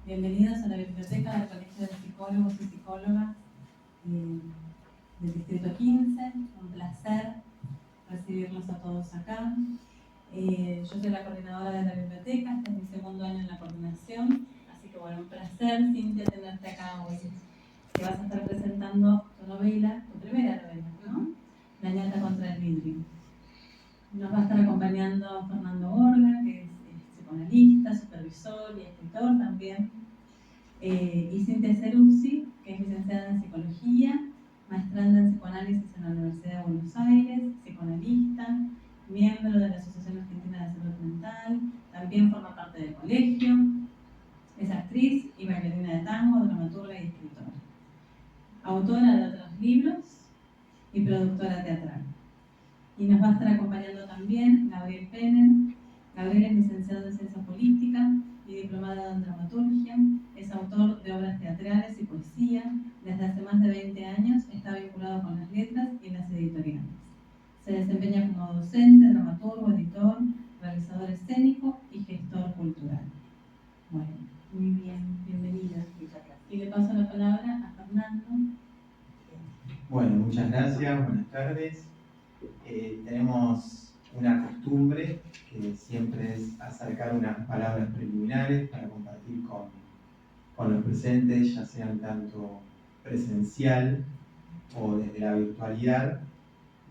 Bienvenidos a la biblioteca del Colegio de Psicólogos y Psicólogas del Distrito 15. Un placer recibirlos a todos acá. Yo soy la coordinadora de la biblioteca, este es mi segundo año en la coordinación, así que bueno, un placer, Cintia, tenerte acá hoy. Que vas a estar presentando tu novela, tu primera novela, ¿no? La ñata contra el vidrio. Nos va a estar acompañando Fernando Borga, que es psicoanalista, supervisor y escritor también. Y Cintia Ceruzzi, que es licenciada en Psicología, maestranda en Psicoanálisis en la Universidad de Buenos Aires, psicoanalista, miembro de la Asociación Argentina de Salud Mental, también forma parte del colegio, es actriz y bailarina de tango, dramaturga y escritora. Autora de otros libros y productora teatral. Y nos va a estar acompañando también Gabriel Penner. Gabriel es licenciado en Ciencia Política y diplomado en Dramaturgia. Es autor de obras teatrales y poesía. Desde hace más de 20 años está vinculado con las letras y las editoriales. Se desempeña como docente, dramaturgo, editor, realizador escénico y gestor cultural. Bueno, muy bien, bienvenida. Y le paso la palabra a Fernando. Bueno, muchas gracias, buenas tardes. Tenemos una costumbre que siempre es acercar unas palabras preliminares para compartir con los presentes, ya sean tanto presencial o desde la virtualidad.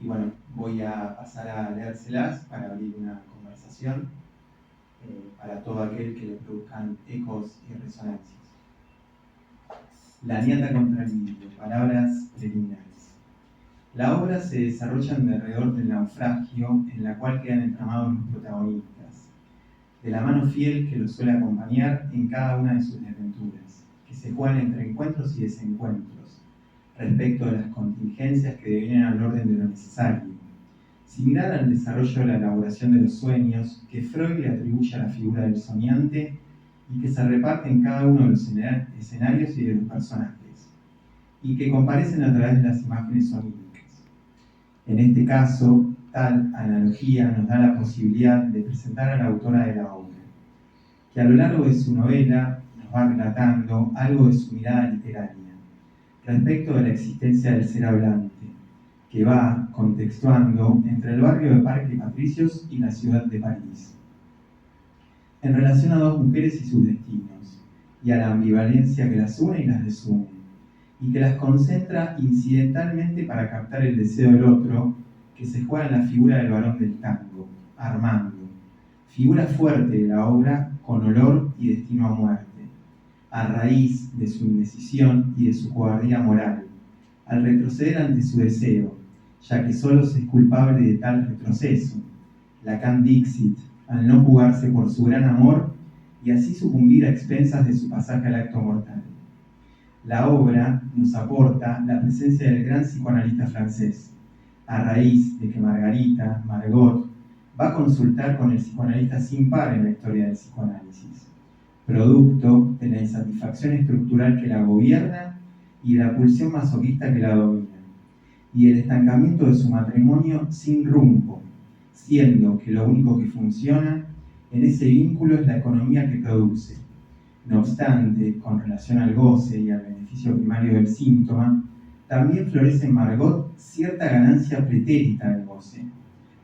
Y bueno, voy a pasar a leérselas para abrir una conversación para todo aquel que le produzcan ecos y resonancias. La ñata contra el vidrio, palabras preliminares. La obra se desarrolla alrededor del naufragio en la cual quedan entramados los protagonistas, de la mano fiel que los suele acompañar en cada una de sus desventuras, que se juegan entre encuentros y desencuentros, respecto de las contingencias que devienen al orden de lo necesario, similar al desarrollo de la elaboración de los sueños que Freud le atribuye a la figura del soñante y que se reparte en cada uno de los escenarios y de los personajes, y que comparecen a través de las imágenes oníricas. En este caso, tal analogía nos da la posibilidad de presentar a la autora de la obra, que a lo largo de su novela nos va relatando algo de su mirada literaria, respecto de la existencia del ser hablante, que va contextuando entre el barrio de Parque Patricios y la ciudad de París, en relación a dos mujeres y sus destinos, y a la ambivalencia que las une y las desune, y que las concentra incidentalmente para captar el deseo del otro, que se juega en la figura del varón del tango, Armando, figura fuerte de la obra con olor y destino a muerte, a raíz de su indecisión y de su cobardía moral, al retroceder ante su deseo, ya que solo se es culpable de tal retroceso, Lacan Dixit, al no jugarse por su gran amor y así sucumbir a expensas de su pasaje al acto mortal. La obra nos aporta la presencia del gran psicoanalista francés, a raíz de que Margot, va a consultar con el psicoanalista sin par en la historia del psicoanálisis, producto de la insatisfacción estructural que la gobierna y de la pulsión masoquista que la domina, y el estancamiento de su matrimonio sin rumbo, siendo que lo único que funciona en ese vínculo es la economía que produce. No obstante, con relación al goce y al beneficio primario del síntoma, también florece en Margot cierta ganancia pretérita del goce,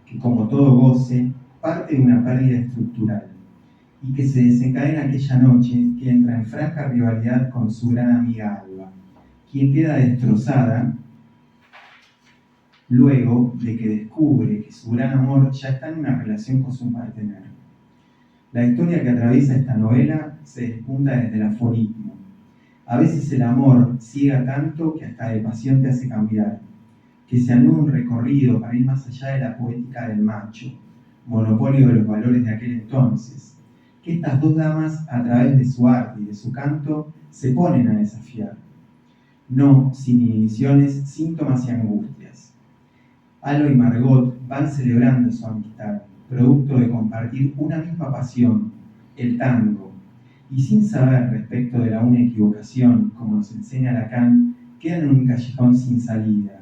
que como todo goce, parte de una pérdida estructural, y que se desencadena aquella noche que entra en franca rivalidad con su gran amiga Alba, quien queda destrozada luego de que descubre que su gran amor ya está en una relación con su partener. La historia que atraviesa esta novela se despunta desde el aforismo. A veces el amor ciega tanto que hasta de pasión te hace cambiar, que se anuda un recorrido para ir más allá de la poética del macho, monopolio de los valores de aquel entonces, que estas dos damas a través de su arte y de su canto se ponen a desafiar, no sin inhibiciones, síntomas y angustias. Alba y Margot van celebrando su amistad, producto de compartir una misma pasión, el tango, y sin saber respecto de la una equivocación, como nos enseña Lacan, quedan en un callejón sin salida,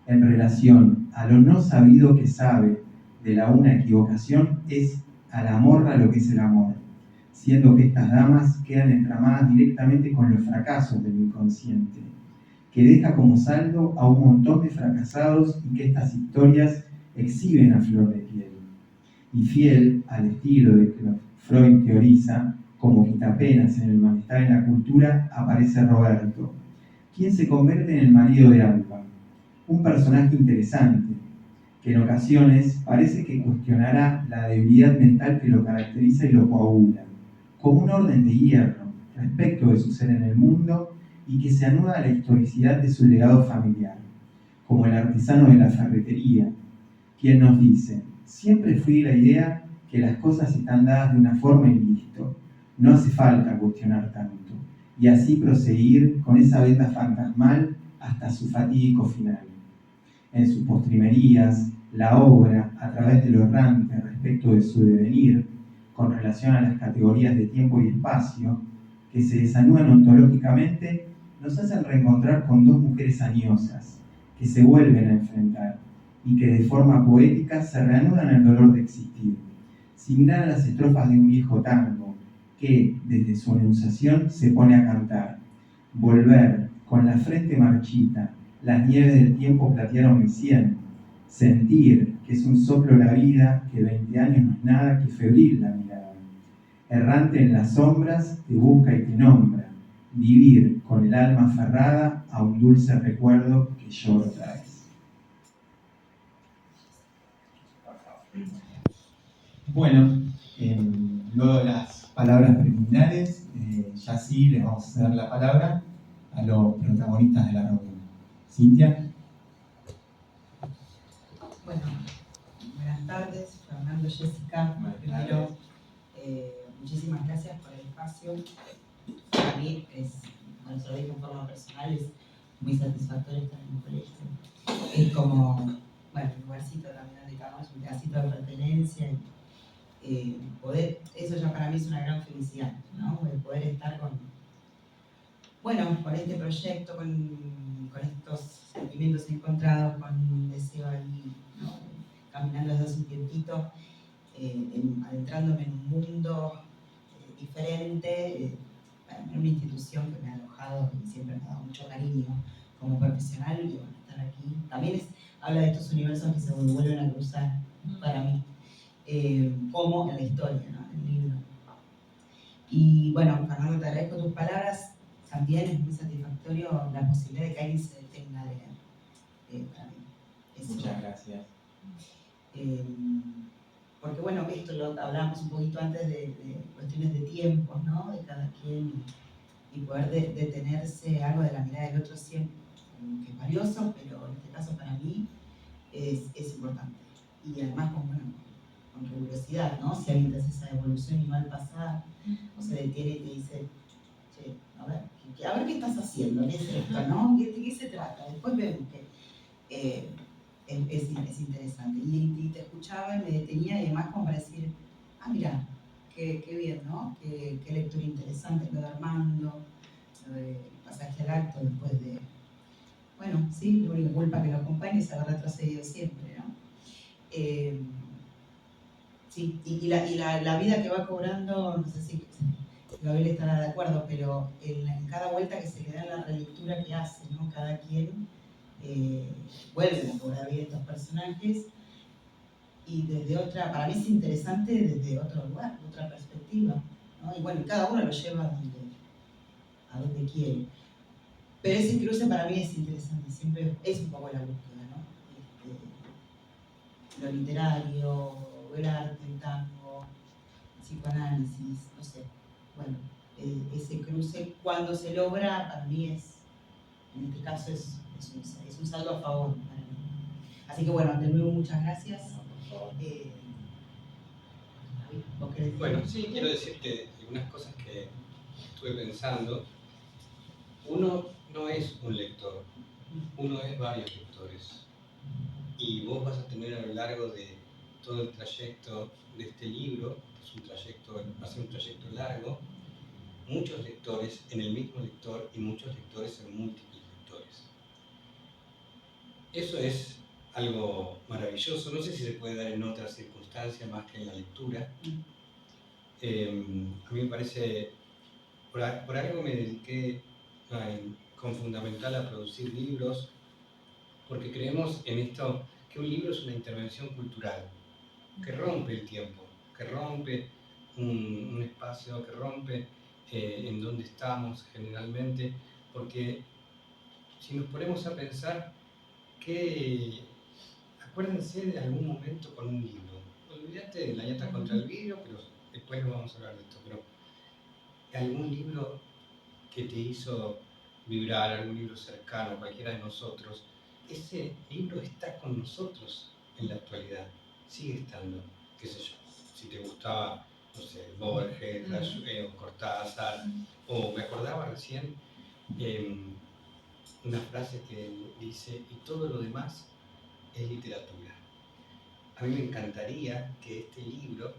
en relación a lo no sabido que sabe de la una equivocación es a la morra lo que es el amor, siendo que estas damas quedan entramadas directamente con los fracasos del inconsciente, que deja como saldo a un montón de fracasados y que estas historias exhiben a flor de piel. Y fiel al estilo de que Freud teoriza, como quitapenas en el malestar en la cultura, aparece Roberto, quien se convierte en el marido de Alba, un personaje interesante, que en ocasiones parece que cuestionará la debilidad mental que lo caracteriza y lo coagula, como un orden de hierro respecto de su ser en el mundo y que se anuda a la historicidad de su legado familiar, como el artesano de la ferretería, quien nos dice: siempre fui la idea que las cosas están dadas de una forma y listo, no hace falta cuestionar tanto, y así proseguir con esa venta fantasmal hasta su fatídico final. En sus postrimerías, la obra, a través de lo errante respecto de su devenir, con relación a las categorías de tiempo y espacio, que se desanudan ontológicamente, nos hacen reencontrar con dos mujeres añosas, que se vuelven a enfrentar, y que de forma poética se reanudan el dolor de existir, similar a las estrofas de un viejo tango, que, desde su enunciación, se pone a cantar: volver, con la frente marchita, las nieves del tiempo platearon mi sien. Sentir que es un soplo la vida, que 20 años no es nada, que febril la mirada. Errante en las sombras, te busca y te nombra. Vivir con el alma aferrada a un dulce recuerdo que lloro otra vez. Bueno, luego de las palabras preliminares, ya sí les vamos a ceder la palabra a los protagonistas de la reunión. Cintia. Bueno, buenas tardes, Fernando, Jessica. Primero, muchísimas gracias por el espacio. Para mí bueno, se lo digo en forma personal, es muy satisfactorio estar en un colegio. Es como, bueno, un lugarcito también donde cada uno es un pedacito de pertenencia. Poder, eso ya para mí es una gran felicidad, ¿no? El poder estar con este proyecto, con estos sentimientos encontrados, con un deseo ahí, ¿no? Caminando desde hace un tiempito, adentrándome en un mundo diferente, en una institución que me ha alojado y siempre me ha dado mucho cariño como profesional, y bueno, estar aquí también habla de estos universos que se vuelven a cruzar para mí, como en la historia, ¿no? En el libro. Y bueno, Fernando, te agradezco tus palabras. También es muy satisfactorio la posibilidad de que alguien se detenga a leer, para mí. Eso. Muchas gracias. Porque bueno, esto lo hablábamos un poquito antes de cuestiones de tiempos, ¿no? De cada quien, y poder detenerse algo de la mirada del otro siempre, que es valioso, pero en este caso para mí es importante. Y además con rigurosidad, ¿no? Si alguien te hace esa evolución y mal pasada, o se detiene y te dice: che, a ver qué estás haciendo, ¿qué es esto, no? ¿De qué se trata? Después vemos que es interesante. Y te escuchaba y me detenía, y además como para decir: ah, mira, qué bien, ¿no? Qué lectura interesante, lo de Armando, lo de Pasaje al Acto, después de, bueno, sí, la única culpa que lo acompaña es haber retrocedido siempre, ¿no? Sí, y la vida que va cobrando, no sé si Gabriel estará de acuerdo, pero en cada vuelta que se le da en la relectura que hace, ¿no? Cada quien vuelve a cobrar vida estos personajes, y desde otra, para mí es interesante desde otro lugar, otra perspectiva, ¿no? Y bueno, cada uno lo lleva a donde quiere. Pero ese cruce para mí es interesante, siempre es un poco la búsqueda, ¿no? Lo literario, el arte, el tango, el psicoanálisis, no sé. Bueno, ese cruce, cuando se logra, para mí en este caso es un saldo a favor para mí. Así que bueno, de nuevo muchas gracias. ¿Vos querés decir? Bueno, sí, quiero decirte algunas cosas que estuve pensando. Uno no es un lector, uno es varios lectores. Y vos vas a tener a lo largo de todo el trayecto de este libro, va a ser un trayecto largo, muchos lectores en el mismo lector y muchos lectores en múltiples lectores. Eso es algo maravilloso, no sé si se puede dar en otras circunstancias más que en la lectura, A mí me parece, por algo me dediqué con Fundamental a producir libros, porque creemos en esto, que un libro es una intervención cultural, que rompe el tiempo, que rompe un espacio, que rompe en donde estamos generalmente, porque si nos ponemos a pensar que, acuérdense de algún momento con un libro, olvídate de La ñata contra el vidrio, pero después no vamos a hablar de esto, pero algún libro que te hizo vibrar, algún libro cercano, cualquiera de nosotros, ese libro está con nosotros en la actualidad, sigue estando, qué sé yo, si te gustaba, no sé, Borges, o Cortázar, o me acordaba recién una frase que dice, y todo lo demás es literatura. A mí me encantaría que este libro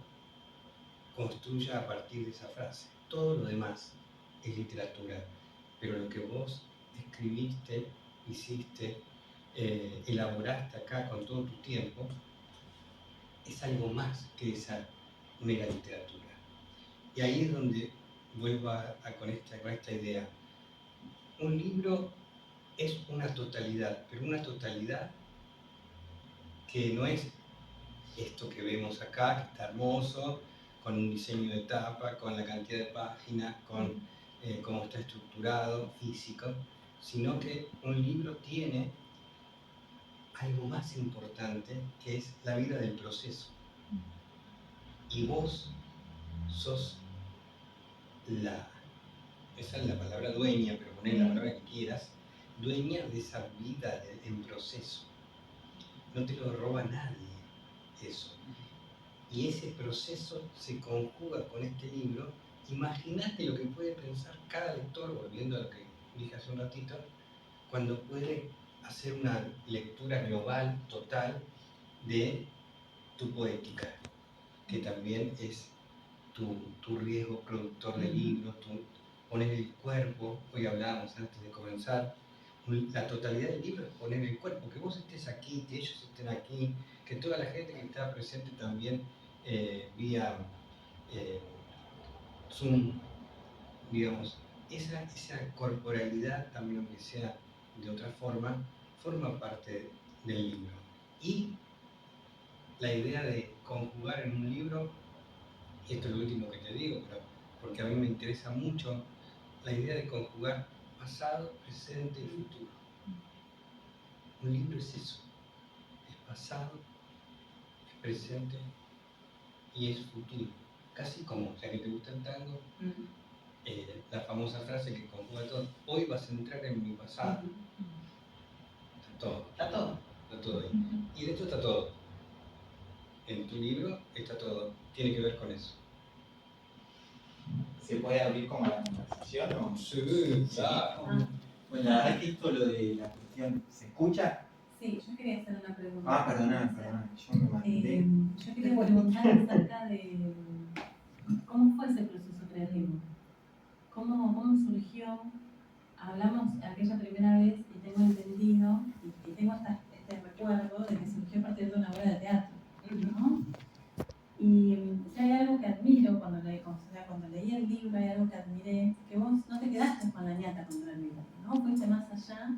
construya a partir de esa frase, todo lo demás es literatura, pero lo que vos escribiste, hiciste, elaboraste acá con todo tu tiempo, es algo más que esa mera literatura. Y ahí es donde vuelvo con esta idea. Un libro es una totalidad, pero una totalidad que no es esto que vemos acá, que está hermoso, con un diseño de tapa, con la cantidad de páginas, con cómo está estructurado, físico, sino que un libro tiene algo más importante, que es la vida del proceso. Y vos sos esa es la palabra dueña, pero poné la palabra que quieras, dueña de esa vida en proceso. No te lo roba nadie eso. Y ese proceso se conjuga con este libro. Imagínate lo que puede pensar cada lector, volviendo a lo que dije hace un ratito, cuando puede hacer una lectura global, total, de tu poética, que también es tu riesgo productor de libros, tu poner el cuerpo. Hoy hablábamos antes de comenzar, la totalidad del libro es poner el cuerpo, que vos estés aquí, que ellos estén aquí, que toda la gente que está presente también vía Zoom, digamos, esa corporalidad también, aunque sea de otra forma, forma parte del libro. Y la idea de conjugar en un libro, y esto es lo último que te digo, pero porque a mí me interesa mucho, la idea de conjugar pasado, presente y futuro. Un libro es eso, es pasado, es presente y es futuro. Casi como, ya que te gusta el tango, la famosa frase que conjuga todo, hoy vas a entrar en mi pasado. Está todo. Está todo. Está todo ahí. Y de hecho está todo. En tu libro está todo. Tiene que ver con eso. ¿Se puede abrir como la conversación o...? Sí, claro. Bueno, la verdad es que esto, lo de la cuestión, ¿se escucha? Sí, yo quería hacer una pregunta. Ah, perdona, yo me mandé. Yo quería preguntar acerca de cómo fue ese proceso creativo. ¿Cómo surgió? Hablamos aquella primera vez y tengo entendido y tengo hasta este recuerdo de que surgió a partir de una obra de teatro, ¿no? Y si hay algo que admiro cuando leí el libro, hay algo que admiré, que vos no te quedaste con la ñata contra el vidrio, ¿no? Fuiste más allá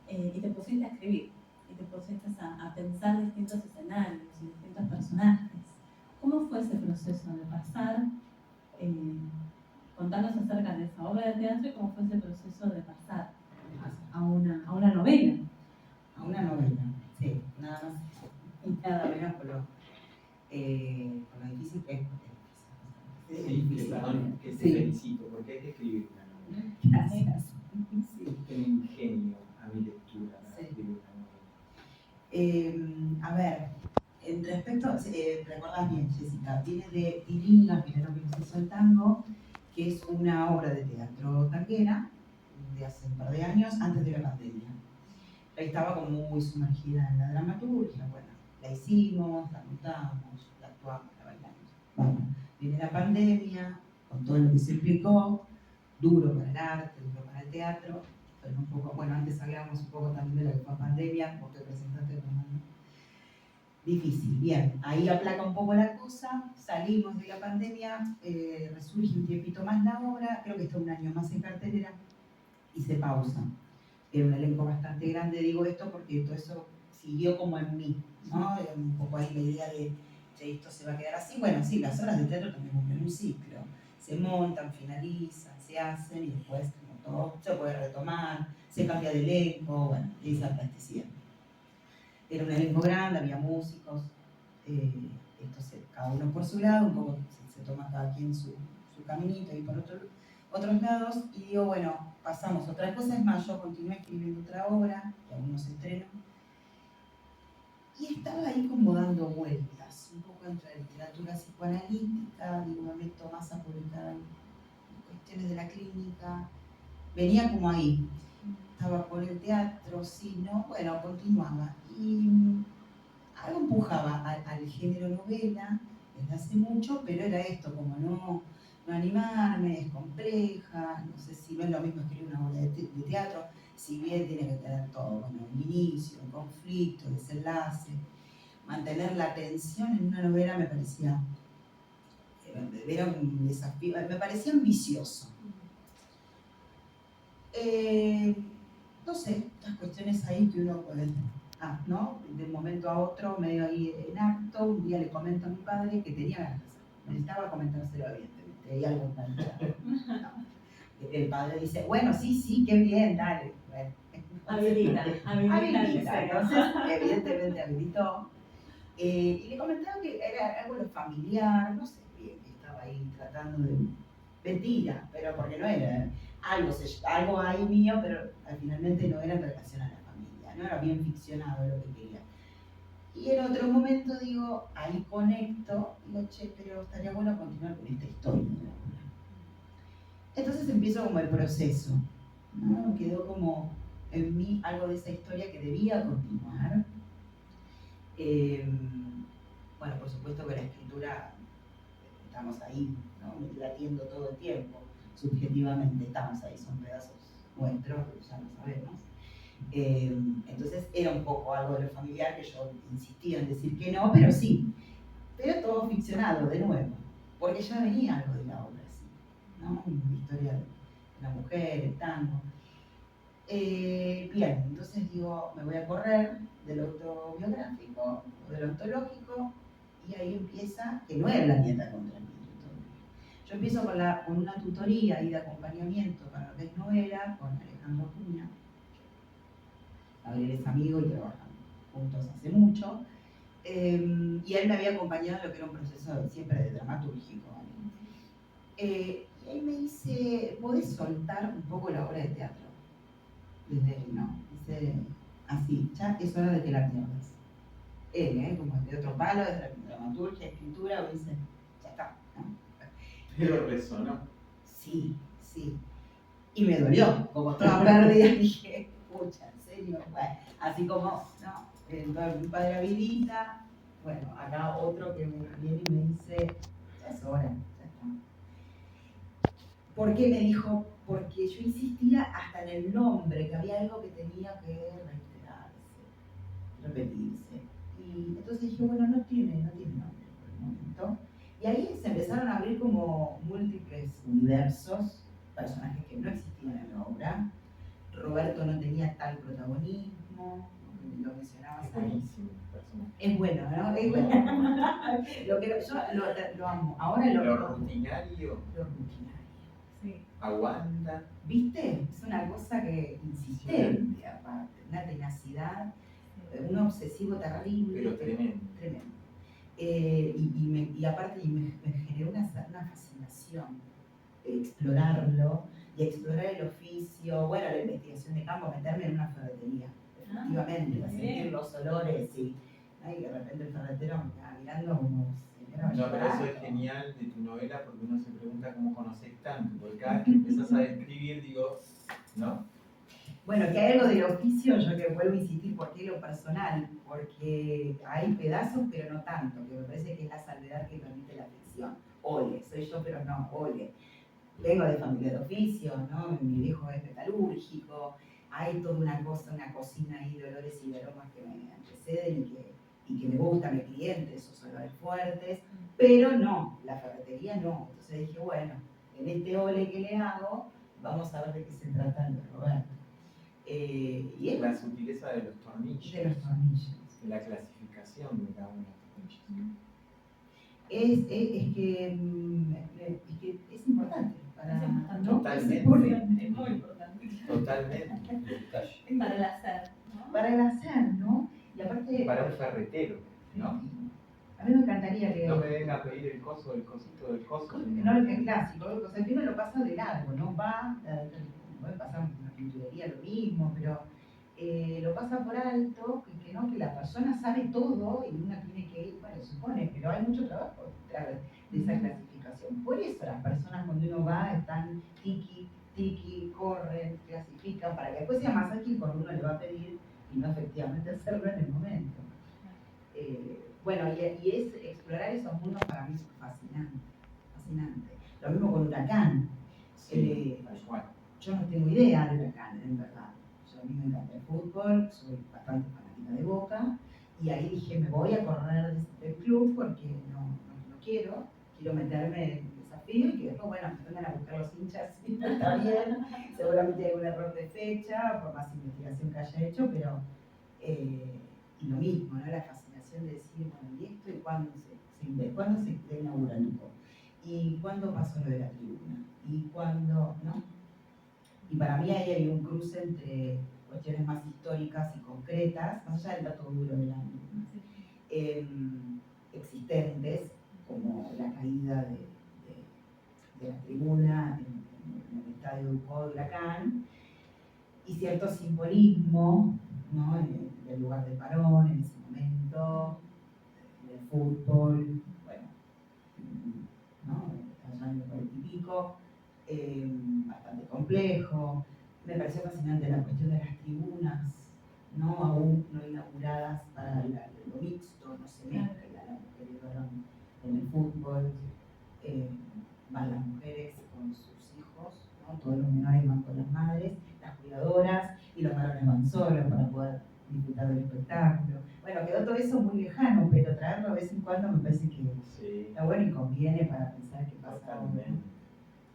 y te pusiste a escribir, y te pusiste a pensar distintos escenarios y distintos personajes. ¿Cómo fue ese proceso de pasar? Contarnos acerca de esa obra de teatro y cómo fue ese proceso de pasar a una novela. A una novela, sí, nada más y nada menos por lo difícil que es. Sí, perdón, que te felicito, porque hay que escribir una novela. Gracias. Sí. Tiene un ingenio a mi lectura, ¿no? Escribir una novela. A ver, en respecto, recordás bien, Jessica, viene de Tiringa, que era lo que nos hizo el tango, que es una obra de teatro tanguera de hace un par de años, antes de la pandemia. Estaba como muy sumergida en la dramaturgia, bueno, la hicimos, la montamos, la actuamos, la bailamos. Bueno, viene la pandemia, con todo lo que se implicó, duro para el arte, duro para el teatro, pero un poco, bueno, antes hablábamos un poco también de lo que fue pandemia, porque presentaste tu mano. Difícil, bien. Ahí aplaca un poco la cosa, salimos de la pandemia, resurge un tiempito más la obra, creo que está un año más en cartelera y se pausa. Era un elenco bastante grande, digo esto porque todo eso siguió como en mí, ¿no? Era un poco ahí la idea de que esto se va a quedar así. Bueno, sí, las obras de teatro también cumplen un ciclo. Se montan, finalizan, se hacen y después, como todo, se puede retomar, se cambia de elenco, bueno, esa plasticidad. Era un elenco grande, había músicos, cada uno por su lado, un poco se toma cada quien su caminito y por otros lados, y digo, bueno, pasamos otra cosa, es más, yo continué escribiendo otra obra, que aún no se estrenó, y estaba ahí como dando vueltas, un poco entre literatura psicoanalítica, digo, me meto más a publicar cuestiones de la clínica, venía como ahí, estaba por el teatro, sí, no, bueno, continuaba, y algo empujaba al género novela desde hace mucho, pero era esto, como no animarme, es compleja, no sé si no es lo mismo escribir una obra de teatro, si bien tiene que tener todo, bueno, un inicio, un conflicto, desenlace, mantener la atención en una novela me parecía, era un desafío, me parecía ambicioso. No sé, estas cuestiones ahí que uno puede, ¿no? De un momento a otro, medio ahí en acto, un día le comento a mi padre que tenía ganas, necesitaba comentárselo evidentemente, hay algo enganchado. ¿No? El padre dice, bueno, sí, qué bien, dale. Bueno, habilita. Entonces, evidentemente habilitó. Y le comentaba que era algo familiar, no sé bien, que estaba ahí tratando de mentira, pero porque no era algo ahí mío, pero finalmente no era en relación a la familia, no era bien ficcionado lo que quería. Y en otro momento digo, ahí conecto, digo, che, pero estaría bueno continuar con esta historia. Entonces empiezo como el proceso, ¿no? Quedó como en mí algo de esa historia que debía continuar. Bueno, por supuesto que la escritura, estamos ahí, ¿no? Latiendo todo el tiempo, subjetivamente estamos ahí, son pedazos nuestros, ya lo sabemos. Entonces era un poco algo de lo familiar que yo insistía en decir que no, pero sí, pero todo ficcionado de nuevo, porque ya venía algo de la obra, sí, ¿no? La historia de la mujer, el tango. Bien, entonces digo, me voy a correr del autobiográfico o del ontológico, y ahí empieza, que no era la nieta contra mí. Yo empiezo con una tutoría y de acompañamiento para lo que es novela con Alejandro Cunha. Gabriel es amigo y trabajamos juntos hace mucho. Y él me había acompañado en lo que era un proceso siempre de dramatúrgico. Y él me dice, ¿podés soltar un poco la obra de teatro? Desde él, ¿no? Dice, así, ya es hora de que la pierdas. Él, como de otro palo, de dramaturgia, escritura, me dice, ya está, ¿no? Pero resonó. Sí. Y me dolió, como toda pérdida, dije, pucha, en serio, bueno, así como, no, mi padre habilita, bueno, acá otro que me viene y me dice, ya es hora, ya está. ¿Por qué me dijo? Porque yo insistía hasta en el nombre, que había algo que tenía que reiterarse, repetirse. Y entonces dije, bueno, no tiene nombre por el momento. Y ahí se empezaron a abrir como múltiples universos, personajes que no existían en la obra. Roberto no tenía tal protagonismo, lo mencionabas ahí. Es bueno, ¿no? Es bueno. Yo lo amo. Ahora lo rutinario. Lo rutinario. Sí. Aguanta. ¿Viste? Es una cosa que insistente, aparte, una tenacidad, un obsesivo terrible. Pero tremendo. Tremendo. Y aparte me generó una fascinación explorarlo y explorar el oficio, bueno, la investigación de campo, meterme en una ferretería, efectivamente, sentir los olores y de repente el ferretero me estaba mirando como señora. No, pero eso es genial de tu novela porque uno se pregunta cómo conoces tanto, porque cada vez que empezás a describir digo, ¿no? Bueno, que hay algo del oficio, yo que vuelvo a insistir, porque lo personal, porque hay pedazos, pero no tanto, que me parece que es la salvedad que permite la ficción. Ole, soy yo, pero no, ole. Vengo de familia de oficio, ¿no? Mi viejo es metalúrgico, hay toda una cosa, una cocina ahí de olores y de aromas que me anteceden y que y que me gustan, mi cliente, esos olores fuertes, pero no, la ferretería no. Entonces dije, bueno, en este ole que le hago, vamos a ver de qué se trata el de Roberto. Y es La sutileza de los tornillos. de los tornillos. La clasificación de cada uno de los tornillos. Es que es importante para, Es importante. Totalmente. Es muy importante. Totalmente. Para el hacer, ¿no? para el hacer, ¿no? Y aparte, Para un ferretero, ¿no? a mí me encantaría que... No me venga a pedir el coso, el cosito del coso. No, el clásico, o sea, que uno lo pasa de largo, ¿no? Puede pasar en la pinturería lo mismo, pero lo pasa por alto, que no, que la persona sabe todo y uno tiene que ir, bueno, supone, pero hay mucho trabajo detrás de esa clasificación. Por eso las personas cuando uno va están tiki, corren, clasifican, para que después sea más ágil cuando uno le va a pedir y no efectivamente hacerlo en el momento. Bueno, y es explorar esos mundos para mí es fascinante. Lo mismo con Huracán. Sí, tal cual. Yo no tengo idea de Huracán, en verdad. A mí me encanta el fútbol, soy bastante fanática de Boca, y ahí dije, me voy a correr del club porque no quiero meterme en el desafío y que después, bueno, me vengan a buscar los hinchas, sí, está bien, seguramente hay algún error de fecha, por más investigación que haya hecho, pero y lo mismo, ¿no? La fascinación de decir, bueno, ¿y esto? ¿Y cuándo se inaugura el grupo? ¿Y cuándo pasó lo de la tribuna? ¿Y cuándo, no? Y para mí ahí hay un cruce entre cuestiones más históricas y concretas, más allá del dato duro del año, existentes, como la caída de la tribuna en el estadio Ducó de Huracán, y cierto simbolismo, ¿no? del lugar de Parón en ese momento, del fútbol, bueno, ¿no? allá en el 40 y pico, bastante complejo. Me pareció fascinante la cuestión de las tribunas, ¿no? Aún no inauguradas para lo mixto, no se mezcla la mujer y el varón en el fútbol, van las mujeres con sus hijos, ¿no? Todos los menores van con las madres, las cuidadoras, y los varones van solos para poder disfrutar del espectáculo. Bueno, quedó todo eso muy lejano, pero traerlo de vez en cuando me parece que está bueno y conviene para pensar qué pasa ahora.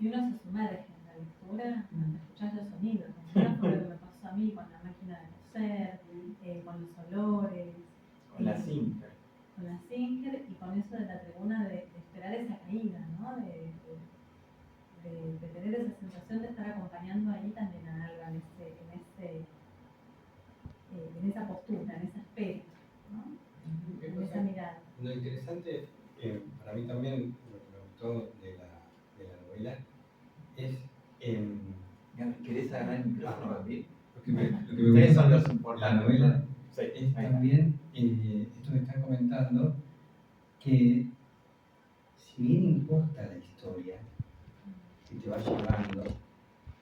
Y uno se sumerge en la lectura cuando escuchás los sonidos. ¿No? Fue lo que me pasó a mí con la máquina de coser, con los olores. Con la Singer. Con la Singer y con eso de la tribuna de esperar esa caída, ¿no? De tener esa sensación de estar acompañando ahí también a Alba en esa postura, en esa espera, ¿no? En esa mirada. Lo interesante, para mí también, lo que me gustó de la novela, es... ¿Querés agarrar el micrófono, David? Lo que me Ustedes gusta son los de la importantes. novela Sí, es ahí. también esto que están comentando, que si bien importa la historia que te va llevando,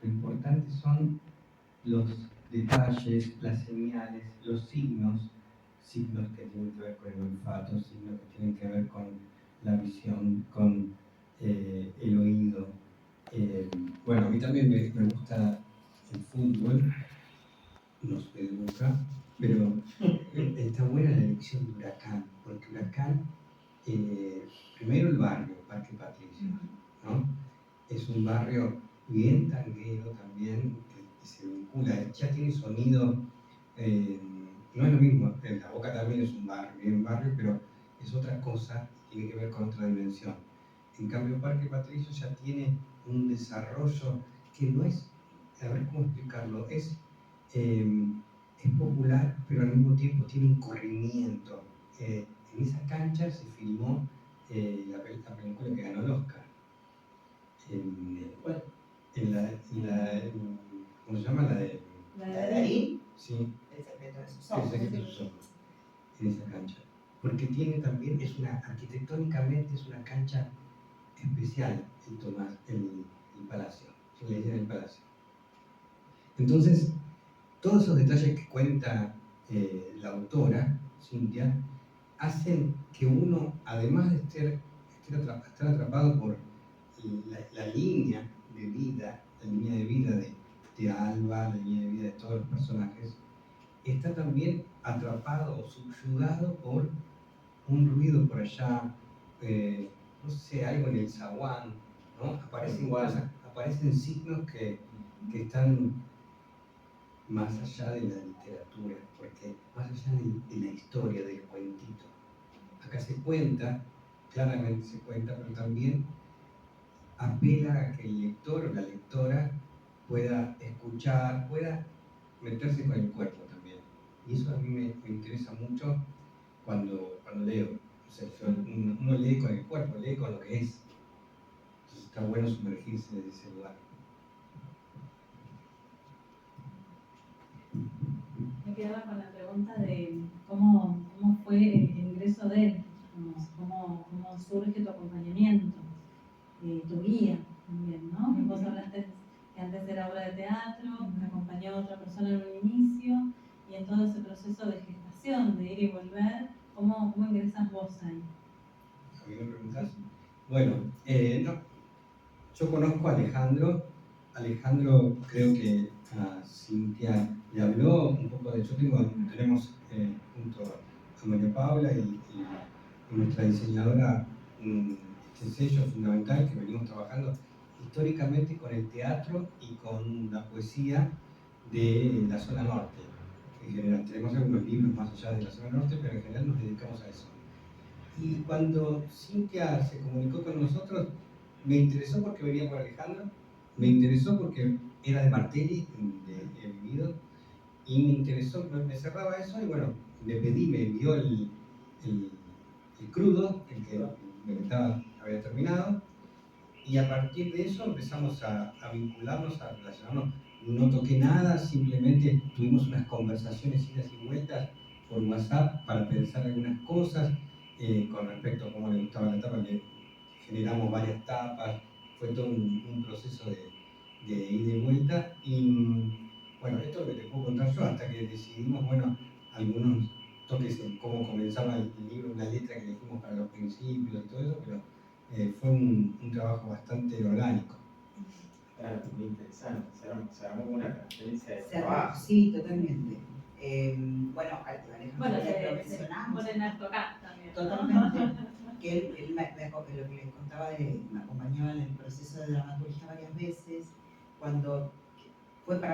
lo importante son los detalles, las señales, los signos que tienen que ver con el olfato, signos que tienen que ver con la visión, con el oído. Bueno, a mí también me gusta el fútbol, no soy de Boca, pero está buena la elección de Huracán, porque Huracán, primero el barrio, Parque Patricio, ¿no? Es un barrio bien tanguero también, que se vincula, ya tiene sonido, no es lo mismo, La Boca también es un barrio, pero es otra cosa, tiene que ver con otra dimensión. En cambio, Parque Patricio ya tiene un desarrollo que no es, a ver cómo explicarlo, es popular, pero al mismo tiempo tiene un corrimiento. En esa cancha se filmó la película que ganó el Oscar. ¿Cómo se llama? ¿La de ahí? Sí, El secreto de sus el ojos. secreto de sus ojos, en esa cancha. Porque tiene también, arquitectónicamente es una cancha especial el palacio, se le dice el palacio. Entonces, todos esos detalles que cuenta la autora, Cintia, hacen que uno, además de estar atrapado por la línea de vida de Alba, la línea de vida de todos los personajes, está también atrapado o subyugado por un ruido por allá, no sé, algo en el zaguán, ¿no? Aparecen cosas, aparecen signos que están más allá de la literatura, porque más allá de la historia, del cuentito. Acá se cuenta, claramente se cuenta, pero también apela a que el lector o la lectora pueda escuchar, pueda meterse con el cuerpo también. Y eso a mí me interesa mucho cuando leo. O sea, uno lee con el cuerpo, lee con lo que es. Entonces está bueno sumergirse en ese lugar. Me quedaba con la pregunta de cómo fue el ingreso de él, cómo surge tu acompañamiento, tu guía también, ¿no? Vos hablaste que antes era obra de teatro, te acompañó otra persona en un inicio, y en todo ese proceso de gestación, de ir y volver, ¿cómo ingresas vos ahí? ¿A mí me preguntás? Bueno, no, yo conozco a Alejandro. Alejandro, creo que a Cintia le habló un poco de. Tenemos junto a María Paula y nuestra diseñadora este sello fundamental que venimos trabajando históricamente con el teatro y con la poesía de la zona norte. En general, tenemos algunos libros más allá de la zona norte, pero en general nos dedicamos a eso. Y cuando Cintia se comunicó con nosotros, me interesó porque venía por Alejandro, me interesó porque era de Martelli, donde he vivido, y me interesó, me cerraba eso, y bueno, le pedí, me envió el crudo, el que había terminado, y a partir de eso empezamos a vincularnos, a relacionarnos. No toqué nada, simplemente tuvimos unas conversaciones, idas y vueltas por WhatsApp para pensar algunas cosas con respecto a cómo le gustaba la tapa. Le generamos varias tapas, fue todo un proceso de ida y vuelta. Y bueno, esto es lo que te puedo contar yo, hasta que decidimos, bueno, algunos toques en cómo comenzaba el libro, una letra que elegimos para los principios y todo eso, pero fue un trabajo bastante orgánico. Claro, muy interesante. Se armó una transferencia de trabajo. Sí, totalmente. Bueno, Bueno, Alejandro lo mencionamos. ponen harto acá también. Totalmente. Que él lo que les contaba, me acompañaba en el proceso de dramaturgia varias veces. Para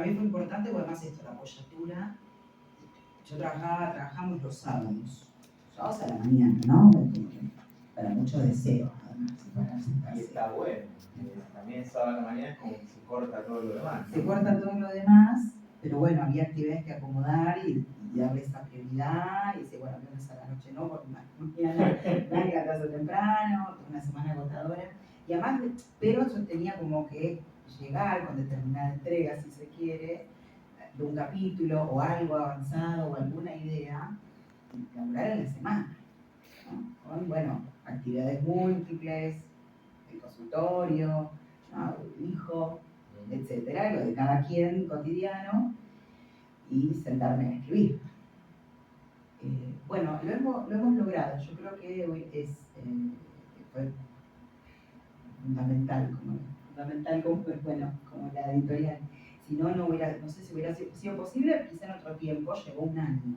mí fue importante, porque además esto, la apoyatura. Yo trabajamos los sábados a la mañana, ¿no? Para mucho deseo, además. Y está bueno. También sábado a la mañana es como que se corta todo lo demás, ¿no? Se corta todo lo demás, pero bueno, había actividades que acomodar y darle esa prioridad. Y dice, bueno, viernes a la noche no, porque mañana me voy a casa temprano, una semana agotadora. Y además, pero yo tenía como que llegar con determinada entrega, si se quiere, de un capítulo o algo avanzado o alguna idea, y laburar en la semana, ¿no? Con, bueno, actividades múltiples, el consultorio, ¿no? El hijo, etcétera, lo de cada quien cotidiano, y sentarme a escribir. Bueno, lo hemos logrado. Yo creo que fue fundamental como la editorial. Si no, no sé si hubiera sido posible, quizá en otro tiempo, llevó un año.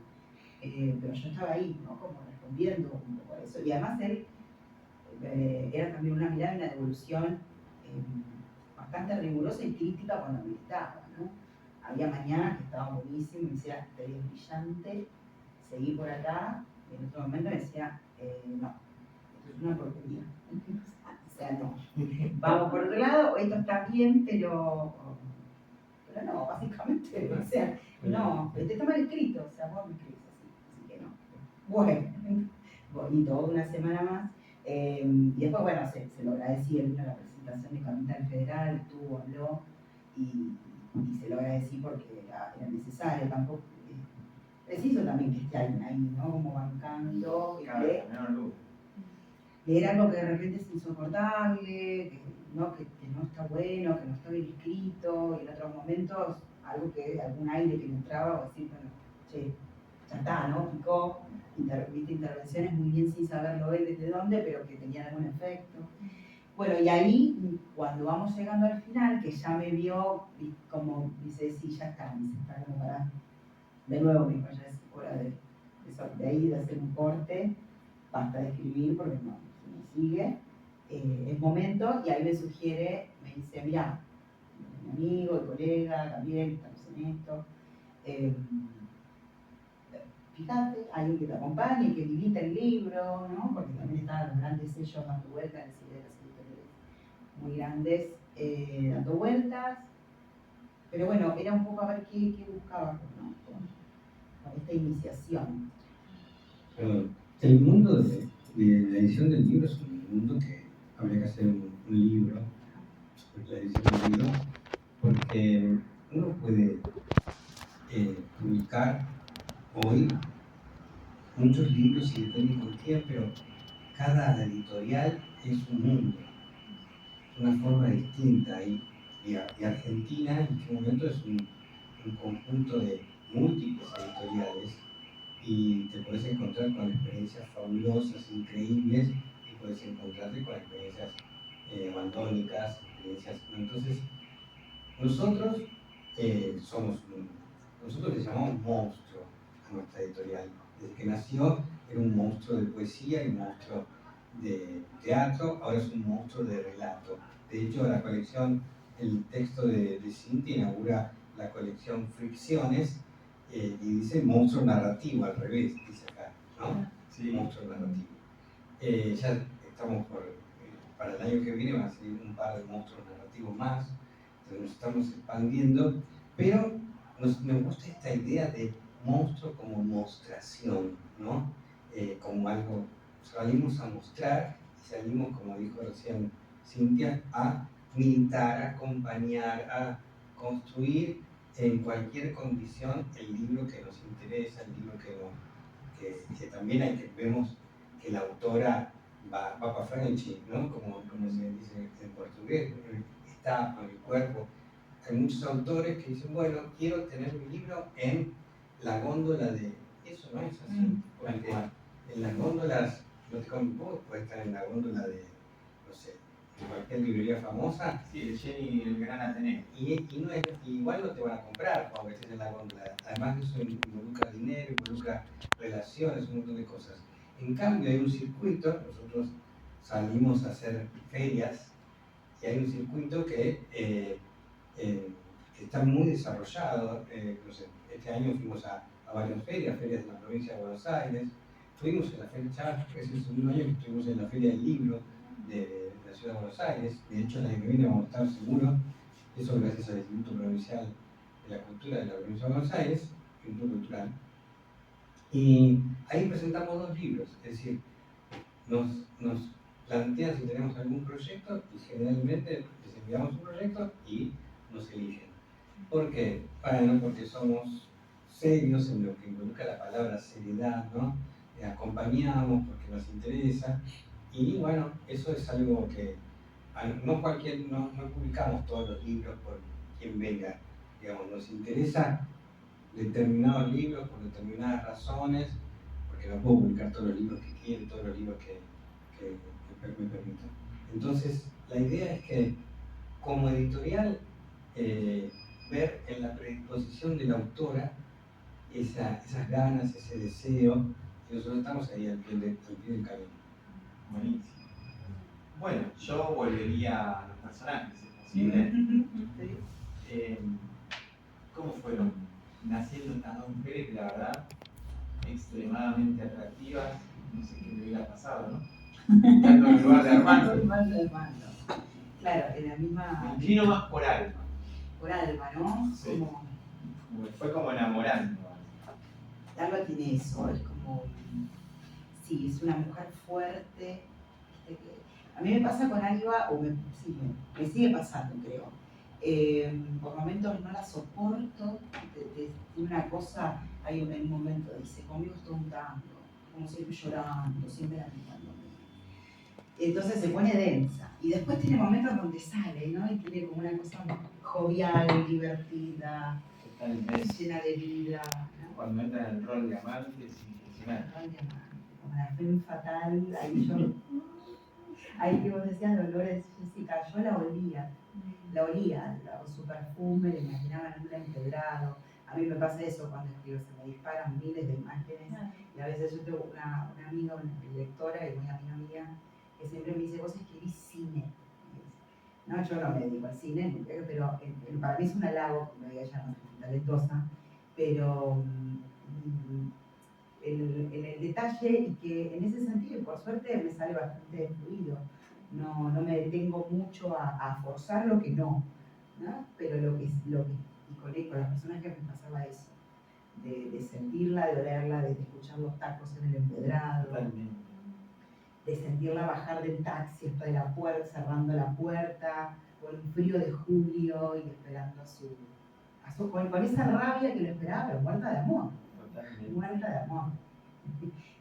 Pero yo estaba ahí, ¿no? Como respondiendo un poco a eso. Y además él era también una mirada y una devolución bastante rigurosa y crítica cuando militaba, ¿no? Había mañanas que estaban buenísimos, me decía, te ves brillante, seguí por acá, y en otro momento me decía, no, esto es una porquería. O sea, no. Vamos por otro lado, esto está bien, pero no, básicamente, o sea, no, está mal escrito, o sea, vos me escribís así que no. Bueno, y toda una semana más. Y después, bueno, se lo agradecí, él vino a la presentación de Capital Federal, estuvo, habló, y se lo agradecí porque era necesario, tampoco. Preciso también que esté alguien ahí, ¿no? Como bancando, leer algo que de repente es insoportable, que no está bueno, que no está bien escrito, y en otros momentos algún aire que me entraba, o decir, bueno, che, ya está, ¿no? Picó, viste intervenciones muy bien sin saberlo él desde dónde, pero que tenían algún efecto. Bueno, y ahí, cuando vamos llegando al final, que ya me vio, como dice, sí, ya está, como para de nuevo me dijo, ya es hora de ahí, de hacer un corte, basta de escribir porque no sigue. Es momento, y ahí me sugiere, me dice, mira, mi amigo, el colega, Gabriel, estamos en esto. Fíjate, alguien que te acompañe, que edita el libro, ¿no? Porque también estaban los grandes sellos dando vueltas, las editoriales muy grandes dando vueltas. Pero bueno, era un poco a ver qué buscaba, ¿no? Con esta iniciación. El mundo de la edición del libro es un mundo que habría que hacer un libro sobre la edición del libro, porque uno puede publicar hoy muchos libros y depende con quién, pero cada editorial es un mundo, una forma distinta. Y Argentina en este momento es un conjunto de múltiples editoriales y te puedes encontrar con experiencias fabulosas, increíbles, y puedes encontrarte con experiencias abandónicas, experiencias. Entonces, nosotros nosotros le llamamos monstruo a nuestra editorial. Desde que nació era un monstruo de poesía y un monstruo de teatro, ahora es un monstruo de relato. De hecho, la colección, el texto de Cintia inaugura la colección Fricciones y dice monstruo narrativo, al revés, dice acá, ¿no? Sí. Monstruo narrativo. Ya estamos para el año que viene van a salir un par de monstruos narrativos más, entonces nos estamos expandiendo, pero me gusta esta idea de monstruo como mostración, ¿no? Como algo, salimos a mostrar y salimos, como dijo recién Cintia, a militar, a acompañar, a construir en cualquier condición el libro que nos interesa, el libro que también vemos que la autora va para Frenchy, ¿no? Como se dice en portugués, está con el cuerpo. Hay muchos autores que dicen, bueno, quiero tener mi libro en la góndola de... Eso no es así, porque en las góndolas, no te vos puede estar en la góndola de, no sé, de cualquier librería famosa. Sí, el Jenny, el Gran Ateneo. Igual no te van a comprar cuando estés en la góndola. Además eso involucra dinero, involucra relaciones, un montón de cosas. En cambio hay un circuito, nosotros salimos a hacer ferias, y hay un circuito que está muy desarrollado. No sé, este año fuimos a varias ferias de la provincia de Buenos Aires. Estuvimos en la feria, ya es el segundo año que estuvimos en la Feria del Libro de la Ciudad de Buenos Aires. De hecho, el año que viene vamos a estar seguros, eso gracias al Instituto Provincial de la Cultura de la provincia de Buenos Aires, Instituto Cultural. Y ahí presentamos 2 libros, es decir, nos plantean si tenemos algún proyecto y generalmente les enviamos un proyecto y nos eligen. ¿Por qué? Bueno, porque somos serios en lo que involucra la palabra seriedad, ¿no? Acompañamos porque nos interesa y bueno, eso es algo que no publicamos todos los libros por quien venga, digamos, nos interesa determinados libros por determinadas razones, porque no puedo publicar todos los libros que quiero, todos los libros que me permitan. Entonces, la idea es que como editorial ver en la predisposición de la autora esas ganas, ese deseo, y nosotros estamos ahí al pie del camino. Buenísimo. Bueno, yo volvería a los personajes, si es posible. ¿Cómo fueron naciendo estas 2 mujeres que la verdad extremadamente atractivas? No sé qué le hubiera pasado, ¿no? Tanto en lugar de Armando. Claro, en la misma... Me inclino más por Alma. Por Alma, ¿no? Sí. Fue como enamorando. Alba tiene eso, es como... Sí, es una mujer fuerte. A mí me pasa con Alba, me sigue pasando, creo. Por momentos no la soporto, tiene una cosa, hay un momento, dice, conmigo estoy un tanto, como siempre llorando, siempre lamentándome. Entonces se pone densa. Y después tiene momentos donde sale, ¿no? Y tiene como una cosa jovial, divertida, llena de vida, ¿no? Cuando entra en el rol de amante es impresionante. El rol de amante, como la femme fatal, ahí que vos decías Dolores Jessica, yo la olía, su perfume, le imaginaba en un empedrado, A mí me pasa eso cuando escribo, se me disparan miles de imágenes. Y a veces yo tengo una amiga, una lectora y muy amiga mía, que siempre me dice, vos escribís cine. No, yo no me dedico al cine, pero para mí es un halago, como diga ella, no es talentosa, pero en el detalle y que en ese sentido, por suerte, me sale bastante fluido. No me detengo mucho a forzar lo que no, pero y con las personas que me pasaba eso, de sentirla, de olerla, de escuchar los tacos en el empedrado, de sentirla bajar del taxi hasta de la puerta, cerrando la puerta, con un frío de julio y esperando con esa rabia que lo esperaba, pero muerta de amor. Muerta de amor.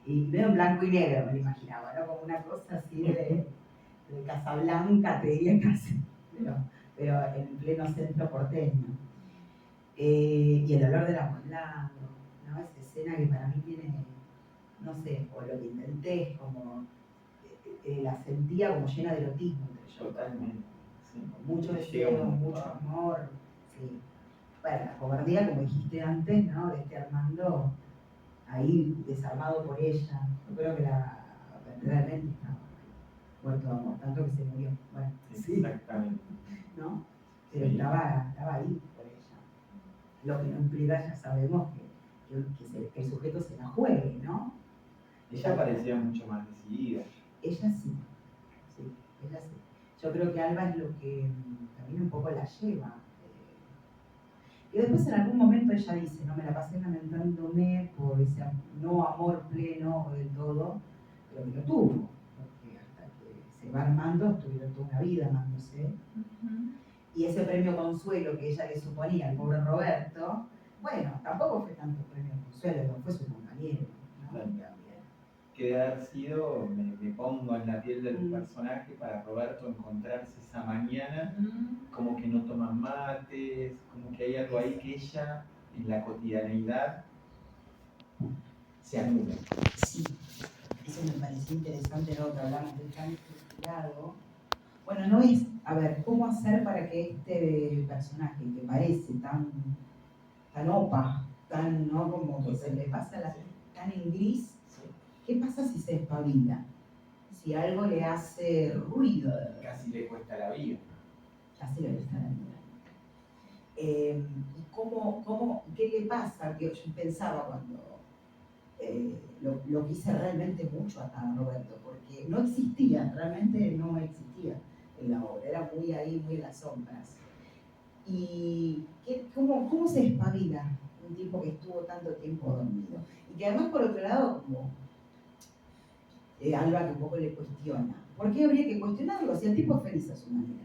Y veo en blanco y negro, me lo imaginaba, ¿no? Como una cosa así de Casablanca, te diría casi, pero en pleno centro porteño. Y el olor del amor blanco, ¿no? Esa escena que para mí tiene, no sé, o lo que intenté, es como la sentía como llena de erotismo entre yo. Totalmente. Sí. Con mucho deseo, mucho amor. Sí. Bueno, la cobardía, como dijiste antes, ¿no? De este Armando ahí desarmado por ella. Yo creo que realmente estaba muerto de amor, tanto que se murió. Bueno, sí. Exactamente. ¿No? Pero Sí. estaba ahí por ella. Lo que no implica, ya sabemos que el sujeto se la juegue, ¿no? Ella parecía mucho más decidida. Ella sí, ella sí. Yo creo que Alba es lo que también un poco la lleva. Y después en algún momento ella dice, no me la pasé lamentándome por ese no amor pleno del todo, pero que lo tuvo, porque hasta que se va armando, estuvieron toda una vida amándose. Y ese premio consuelo que ella le suponía al pobre Roberto, bueno, tampoco fue tanto premio consuelo, fue su compañero, ¿no? Que de haber sido, me pongo en la piel del personaje, para Roberto encontrarse esa mañana, como que no toman mates, como que hay algo ahí que ella, en la cotidianeidad, se anula. Sí, eso me pareció interesante, lo que hablamos del tan estructurado. Bueno, no es, a ver, ¿cómo hacer para que este personaje que parece tan opa, ¿no? Como que se le pasa tan en gris, ¿qué pasa si se espabila? Si algo le hace ruido. Casi le cuesta la vida. Casi le cuesta la vida. ¿Y qué le pasa? Que yo pensaba cuando lo quise realmente mucho a Roberto, porque no existía, realmente no existía en la obra, era muy ahí, muy en las sombras. ¿Y cómo se espabila un tipo que estuvo tanto tiempo dormido? Y que además, por otro lado, como Alba que un poco le cuestiona. ¿Por qué habría que cuestionarlo si el tipo es feliz a su manera?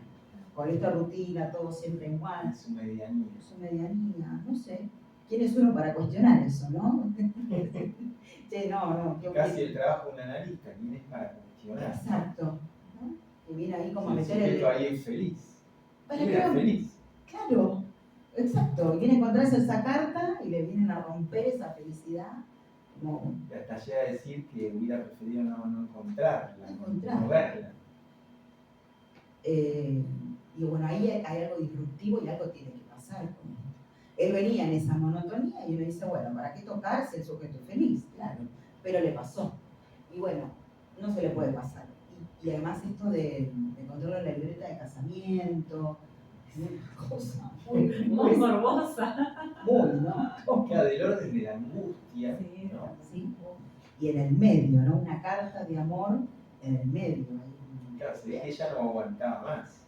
Con esta rutina, todo siempre igual. Su medianía. Su medianía, no sé. ¿Quién es uno para cuestionar eso, no? Sí, no. Casi el trabajo de un analista, ¿quién es para cuestionar? Exacto. ¿No? Y viene ahí como a si meter el sujeto ahí es feliz. ¿Quién era feliz? Claro, exacto. Y viene a encontrarse esa carta y le vienen a romper esa felicidad. Y hasta llega a decir que hubiera preferido no encontrarla, no verla. Y bueno, ahí hay algo disruptivo y algo tiene que pasar con esto. Él venía en esa monotonía y uno dice, bueno, ¿para qué tocar si el sujeto es feliz? Claro, pero le pasó. Y bueno, no se le puede pasar. Y además esto de encontrarlo en la libreta de casamiento, una cosa muy morbosa. Muy, ¿no? Queda del orden de la angustia, sí, ¿no? Sí. Y en el medio, ¿no? Una carta de amor en el medio. Claro, se ve que ella no aguantaba más.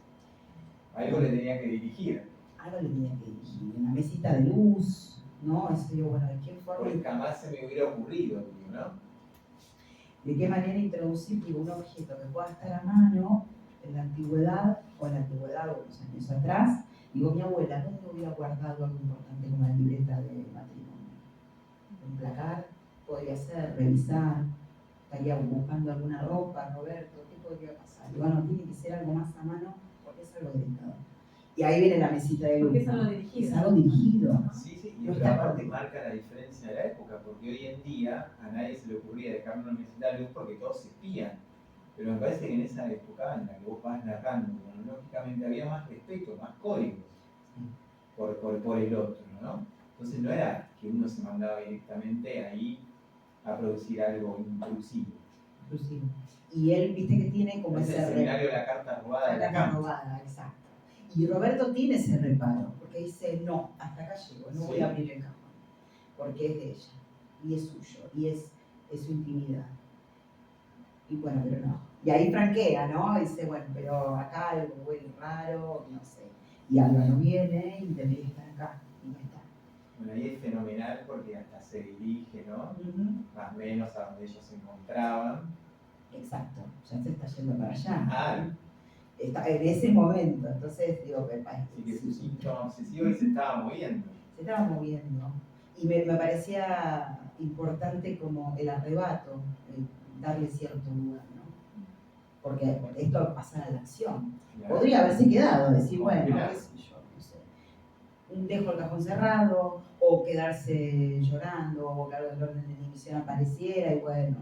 Algo le tenía que dirigir. Algo le tenía que dirigir. Una mesita de luz, ¿no? Eso digo, bueno, ¿de qué forma? Porque jamás se me hubiera ocurrido, ¿no? ¿De qué manera introducir un objeto que pueda estar a mano en la antigüedad o unos años atrás? Digo, mi abuela, ¿dónde hubiera guardado algo importante como la libreta de matrimonio? Un placar, podría ser, revisar, estaría buscando alguna ropa, Roberto, ¿qué podría pasar? Y bueno, tiene que ser algo más a mano porque es algo delicado. Y ahí viene la mesita de luz. Porque es algo dirigido. Es algo dirigido. Sí, y otra parte marca la diferencia de la época, porque hoy en día a nadie se le ocurría dejar una mesita de luz porque todos se espían. Pero me parece que en esa época en la que vos vas narrando, cronológicamente había más respeto, más códigos por el otro, ¿no? Entonces no era que uno se mandaba directamente ahí a producir algo intrusivo. Inclusive. Y él, viste que tiene como Es el ese seminario de la carta robada de la carta Lacan. robada, exacto. Y Roberto tiene ese reparo, porque dice, no, hasta acá llego, no voy a abrir el cajón, porque es de ella, y es suyo, y es su intimidad. Y bueno, pero no. Y ahí franquea, ¿no? Dice, bueno, pero acá algo huele raro, no sé. Y Alba no viene y tendría que estar acá, y no está. Bueno, ahí es fenomenal porque hasta se dirige, ¿no? Ujú. Más o menos a donde ellos se encontraban. Exacto, ya se está yendo para allá. Ah, Está en ese momento, entonces digo, así que su síntoma obsesivo y se estaba moviendo. se estaba moviendo. Y me parecía importante como el arrebato, darle cierto lugar, ¿no? Porque esto pasa a la acción. Claro. Podría haberse quedado, decir, bueno, Claro. qué sé yo, no sé. Dejo el cajón cerrado, o quedarse llorando, o que algo del orden de inhibición apareciera, y bueno,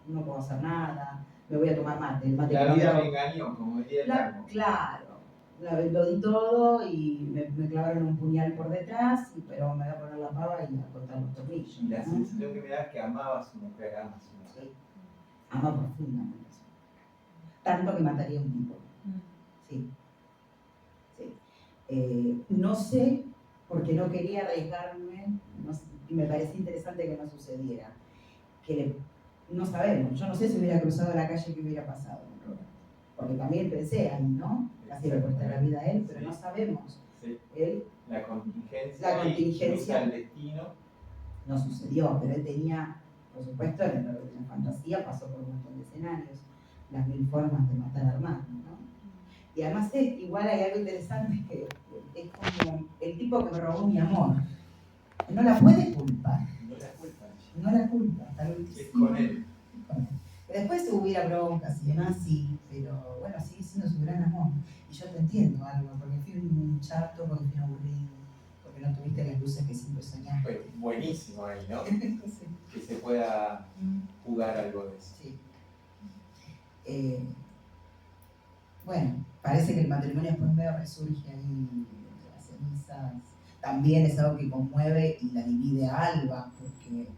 no puedo hacer nada, me voy a tomar mate. El mate La que vida no me engañó, como diría el tango. Claro, lo di todo y me clavaron un puñal por detrás, pero me voy a poner la pava y a cortar los tornillos. Y la ¿no? sensación que me da es que amaba a su mujer, ama a su mujer. Sí. Ama profundamente. Tanto que mataría a un tipo. Sí. Sí. No sé, porque no quería arriesgarme, no sé, y me parecía interesante que no sucediera. No sabemos, yo no sé si hubiera cruzado la calle qué hubiera pasado. Porque también pensé ahí, ¿no? Casi le cuesta la vida a él, pero Sí. no sabemos. Sí. Él, La contingencia, La contingencia. cruza el destino. no sucedió, pero él tenía, por supuesto, en la fantasía pasó por un montón de escenarios, las 1000 formas de matar a Armando, ¿no? Y además igual hay algo interesante que es como el tipo que me robó mi amor. No la puede culpar. No la culpa. No la culpa. Es con él. Después hubiera broncas y demás, sí, pero bueno, sigue siendo su gran amor. Y yo te entiendo algo, porque fui un chato, porque fui un aburrido, porque no tuviste las luces que siempre soñaste. Fue buenísimo ahí, ¿no? Sí. Que se pueda jugar algo de eso. Sí. Bueno, parece que el matrimonio después medio resurge ahí de las cenizas. También es algo que conmueve y la divide a Alba, porque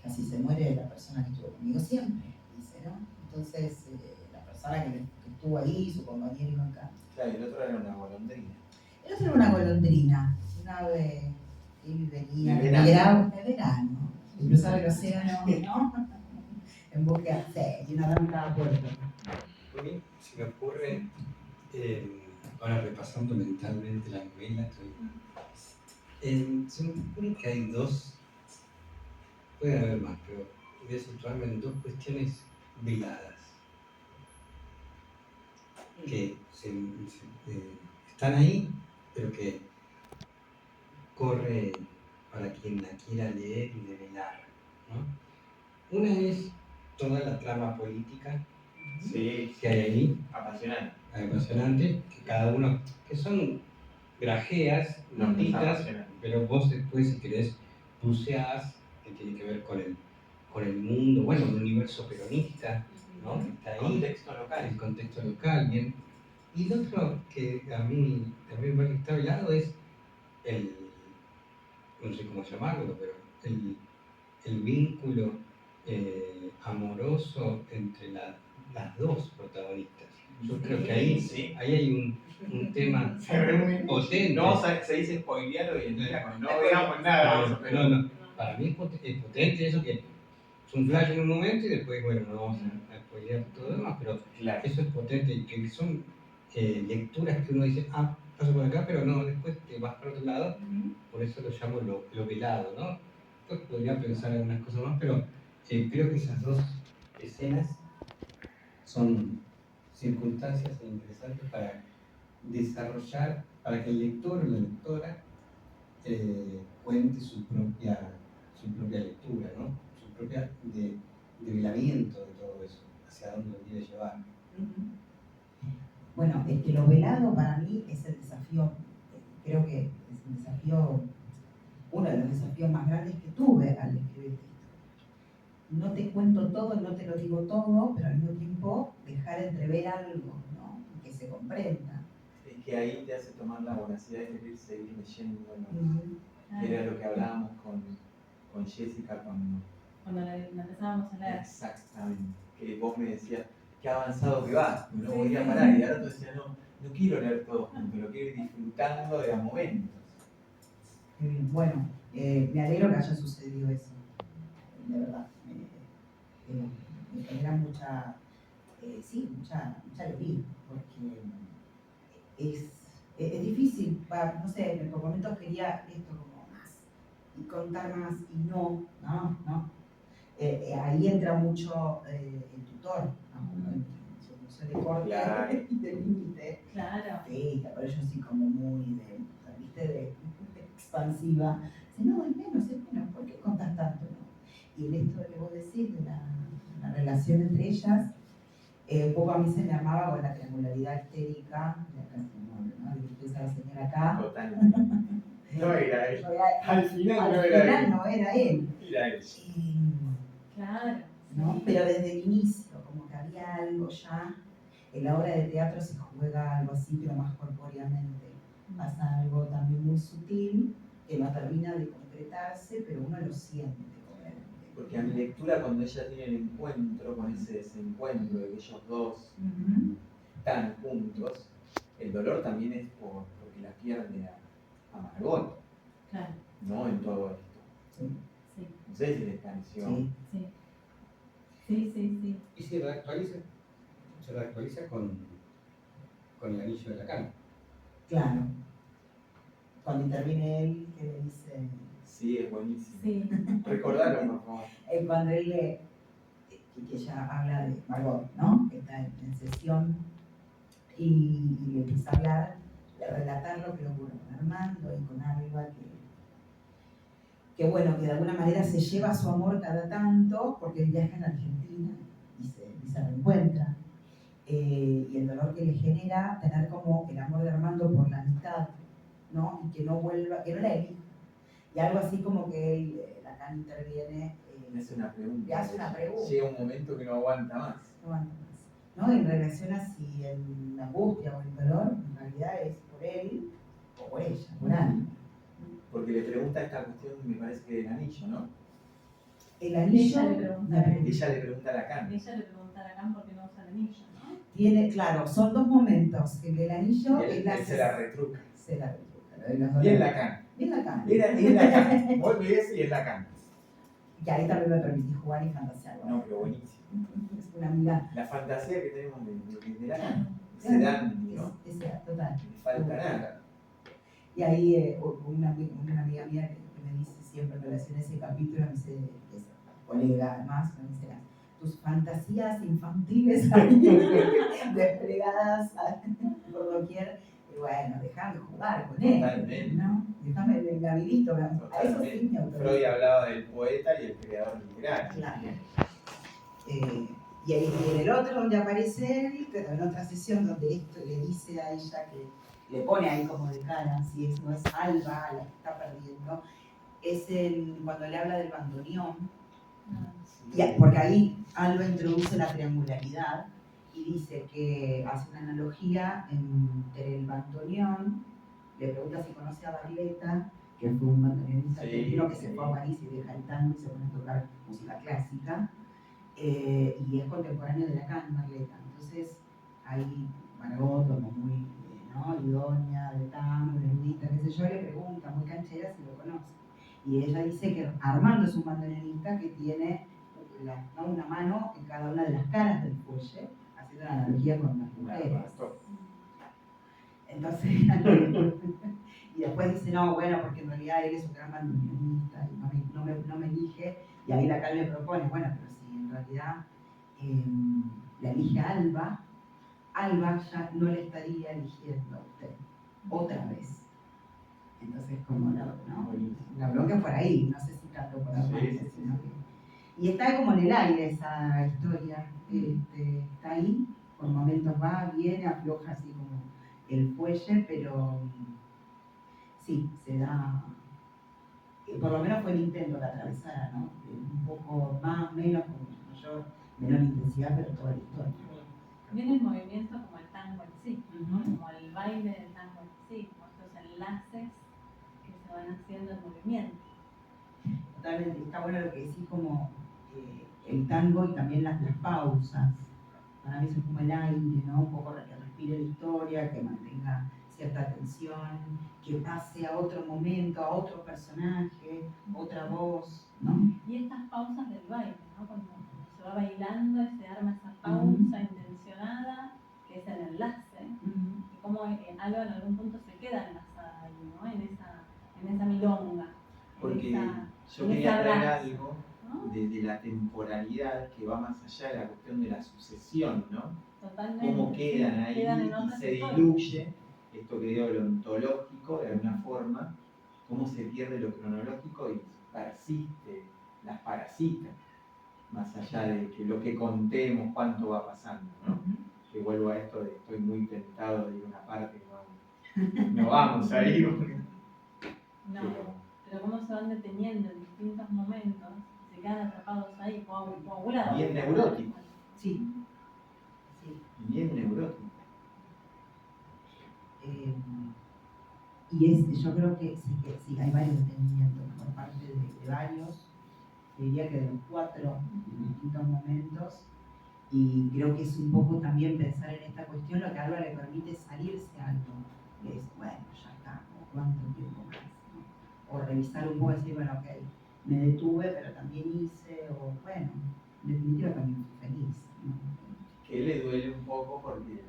casi se muere la persona que estuvo conmigo siempre, dice, ¿no? Entonces, la persona que estuvo ahí, su compañero iba acá. Claro, y el otro era una golondrina. El otro era una golondrina, un ave que venía De de verano, y cruzaba el océano, ¿no? En busca y una ramita puerta. A mí se me ocurre, ahora repasando mentalmente la novela, se me ocurre que hay dos, puede haber más, pero voy a situarme en dos cuestiones veladas que están ahí, pero que corre para quien la quiera leer y develar, ¿no? Una es toda la trama política Sí, que hay ahí, apasionante. apasionante, que cada uno, que son grajeas, notitas, pero vos después, si querés, buceás, que tiene que ver con el mundo, bueno, el universo peronista, ¿no? Que está ahí, Contexto local. el contexto local, bien. Y lo otro que a mí también me parece que está hablado es no sé cómo llamarlo, pero el vínculo amoroso entre las dos protagonistas. Yo creo que ahí hay un tema potente. No, se dice spoilear hoy en día, no digamos nada. No, para mí es potente eso, que es un flash en un momento y después, bueno, no vamos a spoilear todo lo demás, pero Claro. eso es potente y que son lecturas que uno dice, paso por acá, pero no, después te vas para otro lado, por eso lo llamo lo velado, ¿no? Después podría pensar en algunas cosas más, pero creo que esas dos escenas son circunstancias interesantes para desarrollar, para que el lector o la lectora cuente su propia lectura, ¿no? Su propia develamiento de todo eso, hacia dónde lo quiere llevar. Bueno, es que lo velado para mí es el desafío, creo que es el desafío, uno de los desafíos más grandes que tuve al escribir esto. No te cuento todo, no te lo digo todo, pero al mismo tiempo dejar entrever algo, ¿no? Que se comprenda. Es que ahí te hace tomar la voracidad de querer seguir leyendo, ¿no? Que era lo que hablábamos con Jessica cuando la empezábamos a leer. Exactamente. Que vos me decías, qué avanzado que vas, no Sí, podía sí. parar. Y ahora tú decías, no quiero leer todo junto, lo quiero ir disfrutando de a momentos. Qué bien. Bueno, me alegro que haya sucedido eso. De verdad. Me genera mucha alegría, porque es difícil, no sé, por momentos quería esto como más, y contar más, y no. Ahí entra mucho el tutor, ¿no? Su función de corte Claro. y de límite. Claro. Sí, pero yo sí como muy de expansiva. Dice, no, es menos, ¿por qué contas tanto? ¿No? Y en esto que vos decís de la relación entre ellas, un poco a mí se me armaba con la triangularidad histérica, de acá ¿no? De que ustedes a la señora acá. Totalmente. No era él. Al final no era él. No era él. Era él. Claro. ¿No? Sí. Pero desde el inicio, como que había algo ya. En la obra de teatro se juega algo así, pero más corpóreamente. Pasa algo también muy sutil, que no termina de concretarse, pero uno lo siente. Porque a mi lectura, cuando ella tiene el encuentro con ese desencuentro de que ellos dos están juntos, el dolor también es porque la pierde a Margot, Claro. ¿no? En todo esto. Sí. Sí. No sé si les pareció. Sí. Sí. Sí. Y se reactualiza con el anillo de Lacan. Claro. Cuando interviene él, que le dice... Sí, es buenísimo. Sí. Recordalo, por favor. Cuando él que ella habla de Margot, ¿no? Que está en sesión y le empieza a hablar, de relatar lo que ocurre con Armando y con Alba, que bueno, que de alguna manera se lleva su amor cada tanto, porque él viaja en Argentina y se reencuentra. Y el dolor que le genera tener como el amor de Armando por la mitad, ¿no? Y que no vuelva, que no la elija. Y algo así como que él, Lacan interviene. Le hace una pregunta. Le hace una pregunta. Llega un momento que no aguanta más. No aguanta más. ¿No? En relación a si la angustia o el dolor en realidad es por él o por ella, por Ana. Porque le pregunta esta cuestión, me parece que del anillo, ¿no? El anillo. Ella le pregunta a él. Ella le pregunta a Lacan. Ella le pregunta a Lacan por qué no usa el anillo, ¿no? Tiene, claro, son dos momentos. El del anillo Y él se la retruca. Se la retruca. Bien Lacan. Bien Lacan. Es Lacan. Vos lees y es Lacan. Y ahí también me permití jugar y fantasear. No, pero buenísimo. Es una mirada. La fantasía que tenemos de Lacan. Se dan, ¿no? Total. No falta nada. Y ahí una amiga mía que me dice siempre en relación a ese capítulo, me dice, es colega además, me dice, tus fantasías infantiles desplegadas por doquier, y bueno, déjame jugar con él. Totalmente. ¿No? Déjame, me habilito, a eso sí me autorizo. Freud hablaba del poeta y el creador literario. Claro. Y en el otro donde aparece él, pero en otra sesión donde esto le dice a ella que le pone ahí como de cara, si no es Alba la que está perdiendo, es cuando le habla del bandoneón, porque ahí Alba introduce la triangularidad y dice que hace una analogía entre el bandoneón, le pregunta si conoce a Barletta, que fue un bandoneonista argentino que se fue a París y deja el tango y se pone a tocar música clásica, y es contemporáneo de Lacan, Barletta. Entonces ahí Margot, como muy idónea de tango, erudita, qué sé yo, le pregunta muy canchera si lo conoce. Y ella dice que Armando es un bandoneonista que tiene una mano en cada una de las caras del fuelle, haciendo una analogía con las mujeres. Entonces, y después dice, no, bueno, porque en realidad él es un gran bandoneonista y no me elige, y ahí Lacan me propone, bueno, pero si en realidad la elige Alba ya no le estaría eligiendo a usted otra vez. Entonces, como la bronca es por ahí, no sé si tanto por Armando, sino que... Y está como en el aire esa historia, está ahí, por momentos va, viene, afloja así como el fuelle, pero sí, se da, por lo menos fue el intento de atravesar, ¿no? Un poco más, menos, con menor intensidad, pero toda la historia. Viene el movimiento como el tango en sí, ¿no? Como el baile del tango haciendo el movimiento. Totalmente, está bueno lo que decís como el tango y también las pausas. Para mí eso es como el aire, ¿no? Un poco que respire la historia, que mantenga cierta tensión, que pase a otro momento, a otro personaje, otra voz, ¿no? Y estas pausas del baile, ¿no? Cuando se va bailando, se arma esa pausa intencionada, que es el enlace, y como algo en algún punto se queda enlazada ahí, ¿no? En esa milonga. Porque yo en quería ese traer abrazo, algo ¿no? de la temporalidad que va más allá de la cuestión de la sucesión, ¿no? Totalmente. Cómo quedan Sí, ahí quedan en y otras se historias. diluye esto que digo, lo ontológico de alguna forma, cómo se pierde lo cronológico y persiste, las parasitas, más allá de que lo que contemos, cuánto va pasando, ¿no? Que vuelvo a esto de estoy muy tentado de ir a una parte, no vamos a ir. No, pero cómo se van deteniendo en distintos momentos, se quedan atrapados ahí, coagulados. Bien neurótico. Sí, sí. Bien neurótico. Yo creo que sí, hay varios detenimientos por parte de varios, diría que de los 4 en distintos momentos, y creo que es un poco también pensar en esta cuestión, lo que a Alba le permite salirse algo, que es, bueno, ya está, o cuánto tiempo más, ¿no? O revisar un poco y decir, bueno, ok, me detuve, pero también hice, o bueno, en definitiva también fui feliz, ¿no? Que le duele un poco porque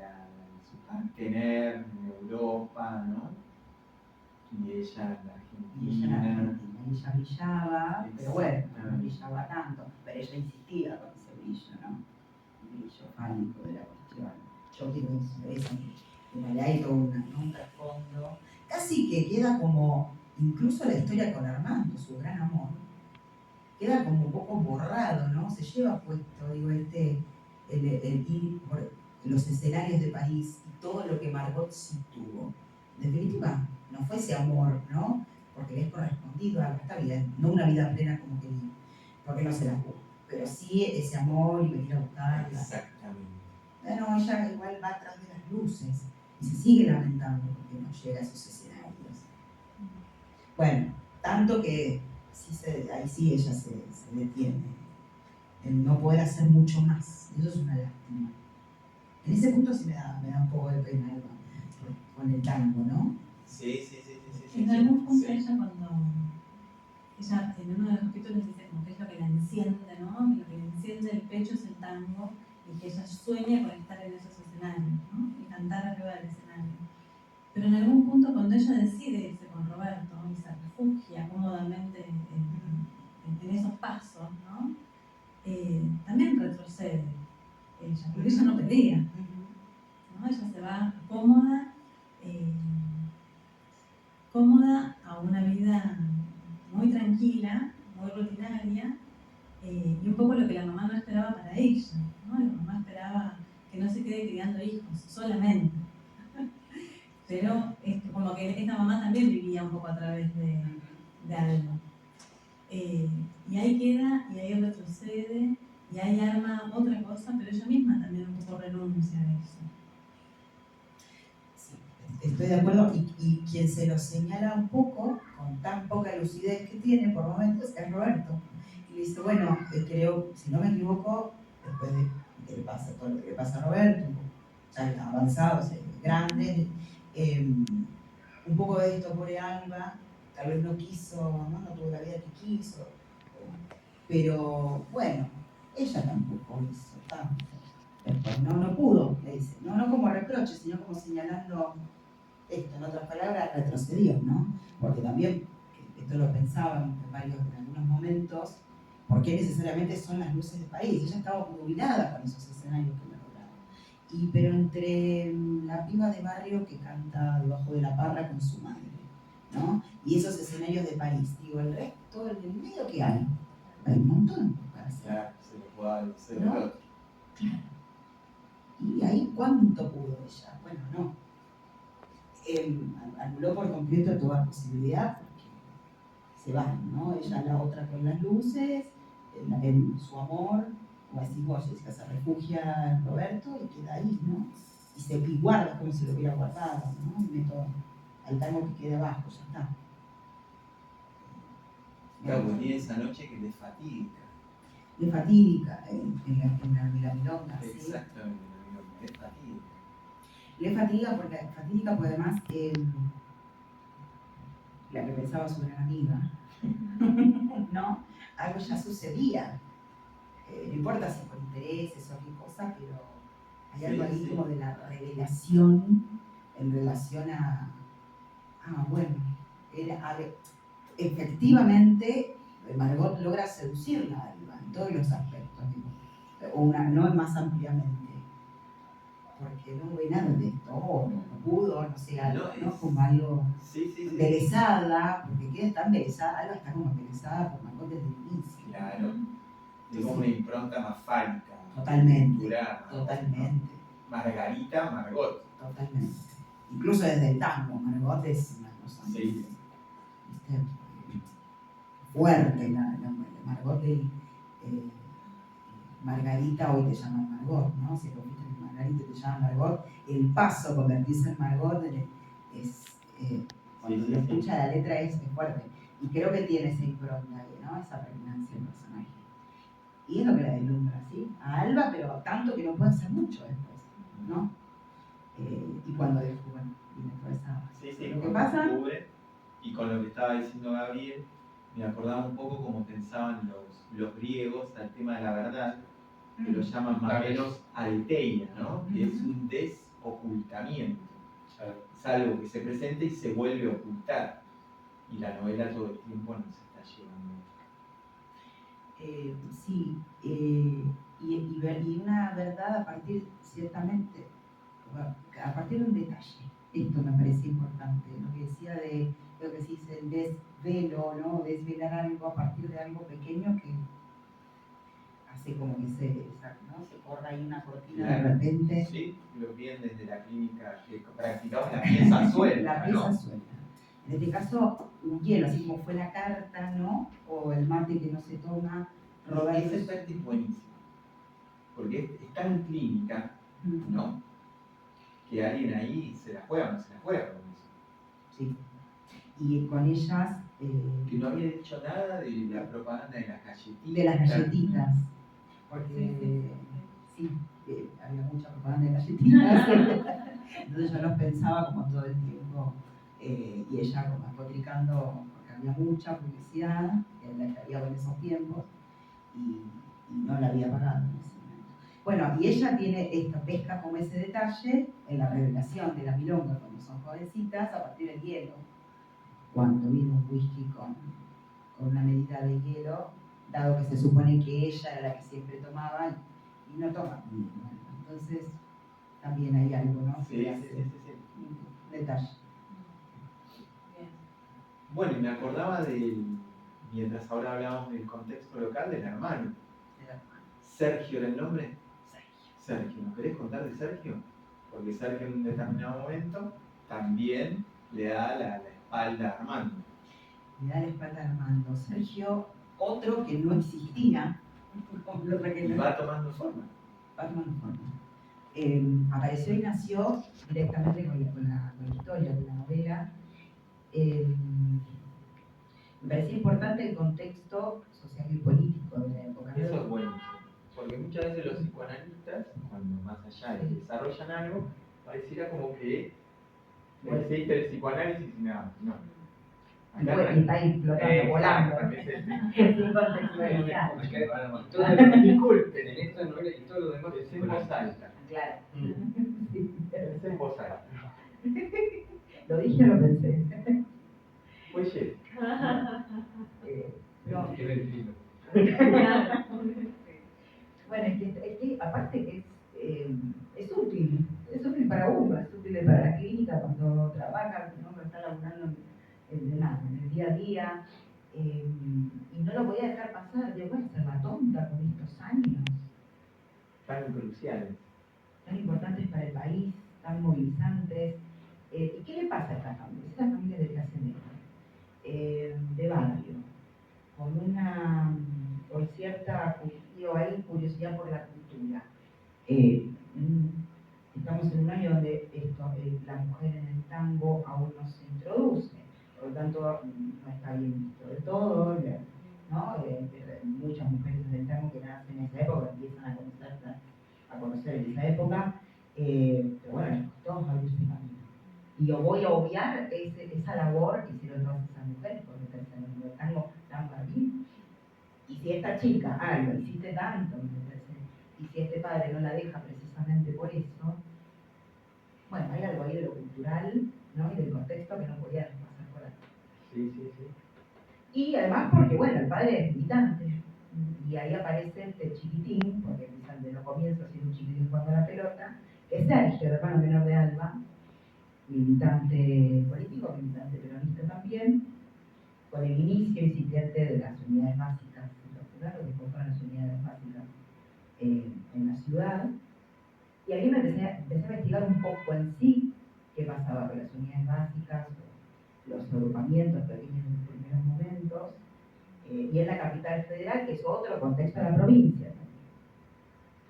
su partener en Europa, ¿no? Y ella en la Argentina. Y ella en Argentina, y ella brillaba, pero bueno, no brillaba tanto, pero ella insistía con ese brillo, ¿no? El brillo fálico de la cuestión. Yo quiero eso, en realidad hay todo un trasfondo, casi que queda como, incluso la historia con Armando, su gran amor, queda como un poco borrado, ¿no? Se lleva puesto, digo, el ir por los escenarios de París y todo lo que Margot sí tuvo. En definitiva, no fue ese amor, ¿no? Porque le es correspondido a esta vida, no una vida plena como quería, porque no se la jugó, pero sí ese amor y venir a buscarla. Exactamente. Bueno, ella igual va atrás de las luces y se sigue lamentando porque no llega a esos escenarios. Bueno, tanto que ahí sí ella se detiene en no poder hacer mucho más, y eso es una lástima. En ese punto sí me da un poco de pena con el tango, ¿no? Sí. En algún punto ella en uno de los capítulos dice como que es lo que la enciende, ¿no? Lo que le enciende el pecho es el tango y que ella sueña con estar en esos escenarios, ¿no? Y cantar arriba del escenario. Pero en algún punto cuando ella decide irse con Roberto y se refugia cómodamente en esos pasos, ¿no? También retrocede ella, porque ella no pedía, ¿no? Ella se va cómoda a una vida muy tranquila, muy rutinaria, y un poco lo que la mamá no esperaba para ella, ¿no? La mamá esperaba que no se quede criando hijos solamente. Pero como que esta mamá también vivía un poco a través de algo. Y ahí queda, y ahí retrocede, y ahí arma otra cosa, pero ella misma también un poco renuncia a eso. Sí, estoy de acuerdo, y quien se lo señala un poco, con tan poca lucidez que tiene por momentos, es Roberto. Y le dice, bueno, creo, si no me equivoco, después de que le pasa todo lo que le pasa a Roberto, ya avanzado, grande, un poco de esto por Alba, tal vez no quiso, no tuvo la vida que quiso, pero bueno, ella tampoco hizo tanto. Después no pudo, le dice, no como reproche, sino como señalando esto, en otras palabras, retrocedió, ¿no? Porque también, esto lo pensaban en algunos momentos, ¿por qué necesariamente son las luces del país? Ella estaba obnubilada con esos escenarios que me rodeaban. Pero entre la piba de barrio que canta debajo de la parra con su madre, ¿no? Y esos escenarios de París, digo, el resto, en el medio que hay un montón para hacer. Claro, se lo puede hacer ¿No? el otro. Claro. ¿Y ahí cuánto pudo ella? Bueno, no. Anuló por completo toda posibilidad porque se van, ¿no? Ella, la otra con las luces, su amor, como decís vos, Jessica, se refugia en Roberto y queda ahí, ¿no? Y se guarda como si lo hubiera guardado, ¿no? Y meto al tango que queda abajo, ya está. Claro, porque tiene esa noche que le fatiga. De fatídica en la milonga, ¿sí? Exactamente, la milonga, es fatídica. Le fatídica porque además la que pensaba su gran amiga, ¿no? Algo ya sucedía. No importa si por intereses o qué cosa, pero hay algo ahí como de la revelación en relación bueno, efectivamente Margot logra seducirla a Alba en todos los aspectos, digo, no más ampliamente, porque no ve nada de esto, no pudo, no sé, algo, ¿no? Como algo embelesada, porque queda tan embelesada, Alba está como embelesada por Margot desde el inicio. Claro. Es como una impronta más fálica. Totalmente. Cultural, ¿no? Totalmente. Margarita, Margot. Totalmente. Incluso desde el tango, Margot es una cosa sí. ¿viste? Fuerte, la Margot de Margarita, hoy te llaman Margot, ¿no? Si lo viste en Margarita te llaman Margot, el paso a convertirse en Margot es cuando lo escucha la letra es fuerte. Y creo que tiene esa impronta, ¿no? Esa pregnancia del personaje. Y es lo que la deslumbra, ¿sí? A Alba, pero tanto que no puede hacer mucho después, ¿no? Y cuando descubre, viene toda esa... Sí, lo que pasa... descubre, y con lo que estaba diciendo Gabriel, me acordaba un poco como pensaban los griegos al tema de la verdad, que lo llaman más o menos aletheia, ¿no? Que es un desocultamiento. Es algo que se presenta y se vuelve a ocultar. Y la novela todo el tiempo nos está llevando. Sí, y una verdad a partir, ciertamente, a partir de un detalle. Esto me parece importante, lo que decía de lo que se dice el desvelo, ¿no? Desvelar algo a partir de algo pequeño que hace como que ¿no? Se corra ahí una cortina de repente. Sí, lo bien desde la clínica que practicamos la pieza suelta. La pieza suelta. En este caso, un hielo, así como fue la carta, ¿no? O el mate que no se toma. Esa parte es buenísima, porque está en clínica, ¿no? Que alguien ahí se la juega o no se la juega con eso. Sí. Y con ellas... que no había dicho nada de la propaganda de las galletitas. De las galletitas. Porque sí, había mucha propaganda de galletitas. Entonces yo los pensaba como todo el tiempo. Y ella como apotricando, porque había mucha publicidad, que había en esos tiempos, y no la había pagado en ese momento. Bueno, y ella pesca como ese detalle en la revelación de la milonga cuando son jovencitas a partir del hielo. Cuando vino un whisky con una medida de hielo, dado que se supone que ella era la que siempre tomaba y no toma. Entonces, también hay algo, ¿no? Sí. Un detalle. Bueno, y me acordaba mientras ahora hablábamos del contexto local, del hermano. Sergio era el nombre. Sergio, ¿nos querés contar de Sergio? Porque Sergio en un determinado momento también le da la espalda a Armando. Le da la espalda a Armando. Sergio, otro que no existía. Y va tomando forma. Apareció y nació directamente con la historia, con la novela. Me parece importante el contexto social y político de la época. Eso es buenísimo. Porque muchas veces los psicoanalistas, cuando más allá de que desarrollan algo, pareciera como que existe el psicoanálisis y nada más. No. Acá está ahí flotando, volando. Sin contextualizar. Disculpen, en esta novela y todo lo demás es en voz alta. Claro. Es en voz alta. ¿Lo dije o lo pensé? Oye. Bueno, es que aparte es útil para uno, es útil para la clínica cuando trabaja, ¿no? Está laburando en el día a día, y no lo voy a dejar pasar, yo voy a ser la tonta con estos años. Tan cruciales. Tan importantes para el país, tan movilizantes. ¿Y qué le pasa a estas familias? Estas familias de clase media, de barrio, con cierta curiosidad por la cultura. Estamos en un año donde la mujer en el tango aún no se introduce, por lo tanto tanto no está bien visto del todo, ¿no? Muchas mujeres del tango que nacen en esa época empiezan a conocer en esa época, pero bueno, les costó abrirse camino. Y yo voy a obviar esa labor que hicieron todas esas mujeres por meterse en el mundo del tango tan para mí. Y si esta chica, lo hiciste tanto, y si este padre no la deja precisamente por eso, bueno, hay algo ahí de lo cultural, ¿no? Y del contexto que no podía pasar por ahí. Sí. Y además porque, bueno, el padre es militante, y ahí aparece este chiquitín, porque Vicente no comienza siendo un chiquitín jugando a la pelota, que es Sergio, el hermano menor de Alba, militante político, militante peronista también, con el inicio incipiente de las unidades básicas, lo que fueron las unidades básicas en la ciudad. Y ahí me empecé a investigar un poco en sí qué pasaba con las unidades básicas, los agrupamientos que había en los primeros momentos, y en la capital federal, que es otro contexto de la provincia también.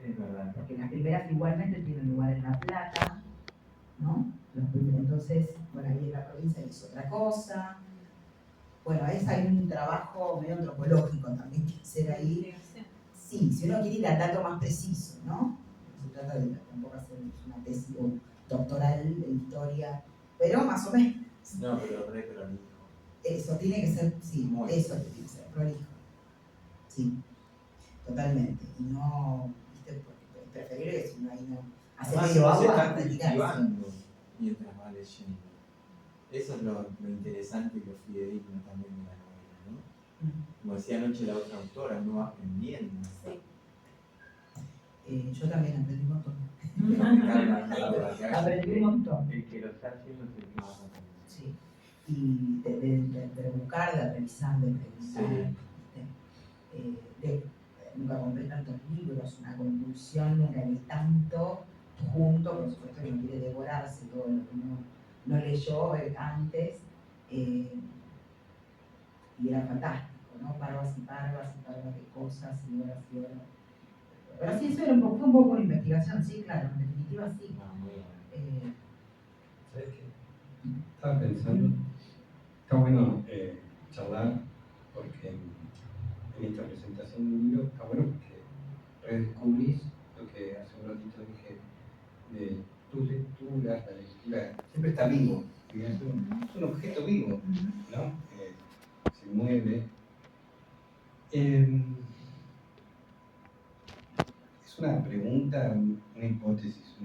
Es verdad. Porque las primeras igualmente tienen lugar en La Plata, ¿no? Entonces, bueno, ahí en la provincia es otra cosa. Bueno, hay un trabajo medio antropológico también que hacer ahí. Sí, si uno quiere ir al dato más preciso, ¿no? Se trata de tampoco hacer una tesis doctoral de historia, pero más o menos. No, pero re prolijo. Eso tiene que ser, sí, Muy eso tiene que ser, prolijo. Sí, totalmente. Y no, viste, porque preferible que si no hay no. Hace medio Además, se agua, está retirarse. cultivando mientras va leyendo. Eso es lo interesante y lo fidedigno también de la novela, ¿no? Como decía anoche la otra autora, uno va aprendiendo. Sí. Yo también aprendí un montón. Aprendí un montón. El que lo está haciendo es el que más aprende. Sí. Y de buscar, de revisar, de preguntar. ¿Viste? Nunca compré tantos libros, una compulsión, nunca leí tanto junto, por supuesto que no quiere devorarse todo lo que uno no leyó antes, y era fantástico, ¿no? Parvas y parvas de cosas y horas y horas. Pero sí, eso era fue un poco una investigación, sí, claro, en definitiva sí. ¿Sabes qué? Estaba pensando, está bueno charlar, porque en esta presentación de un libro está bueno porque redescubrís lo que hace un ratito dije de tus lecturas, la lectura siempre está vivo, es un objeto vivo, ¿no? Se mueve. Es una pregunta, una hipótesis,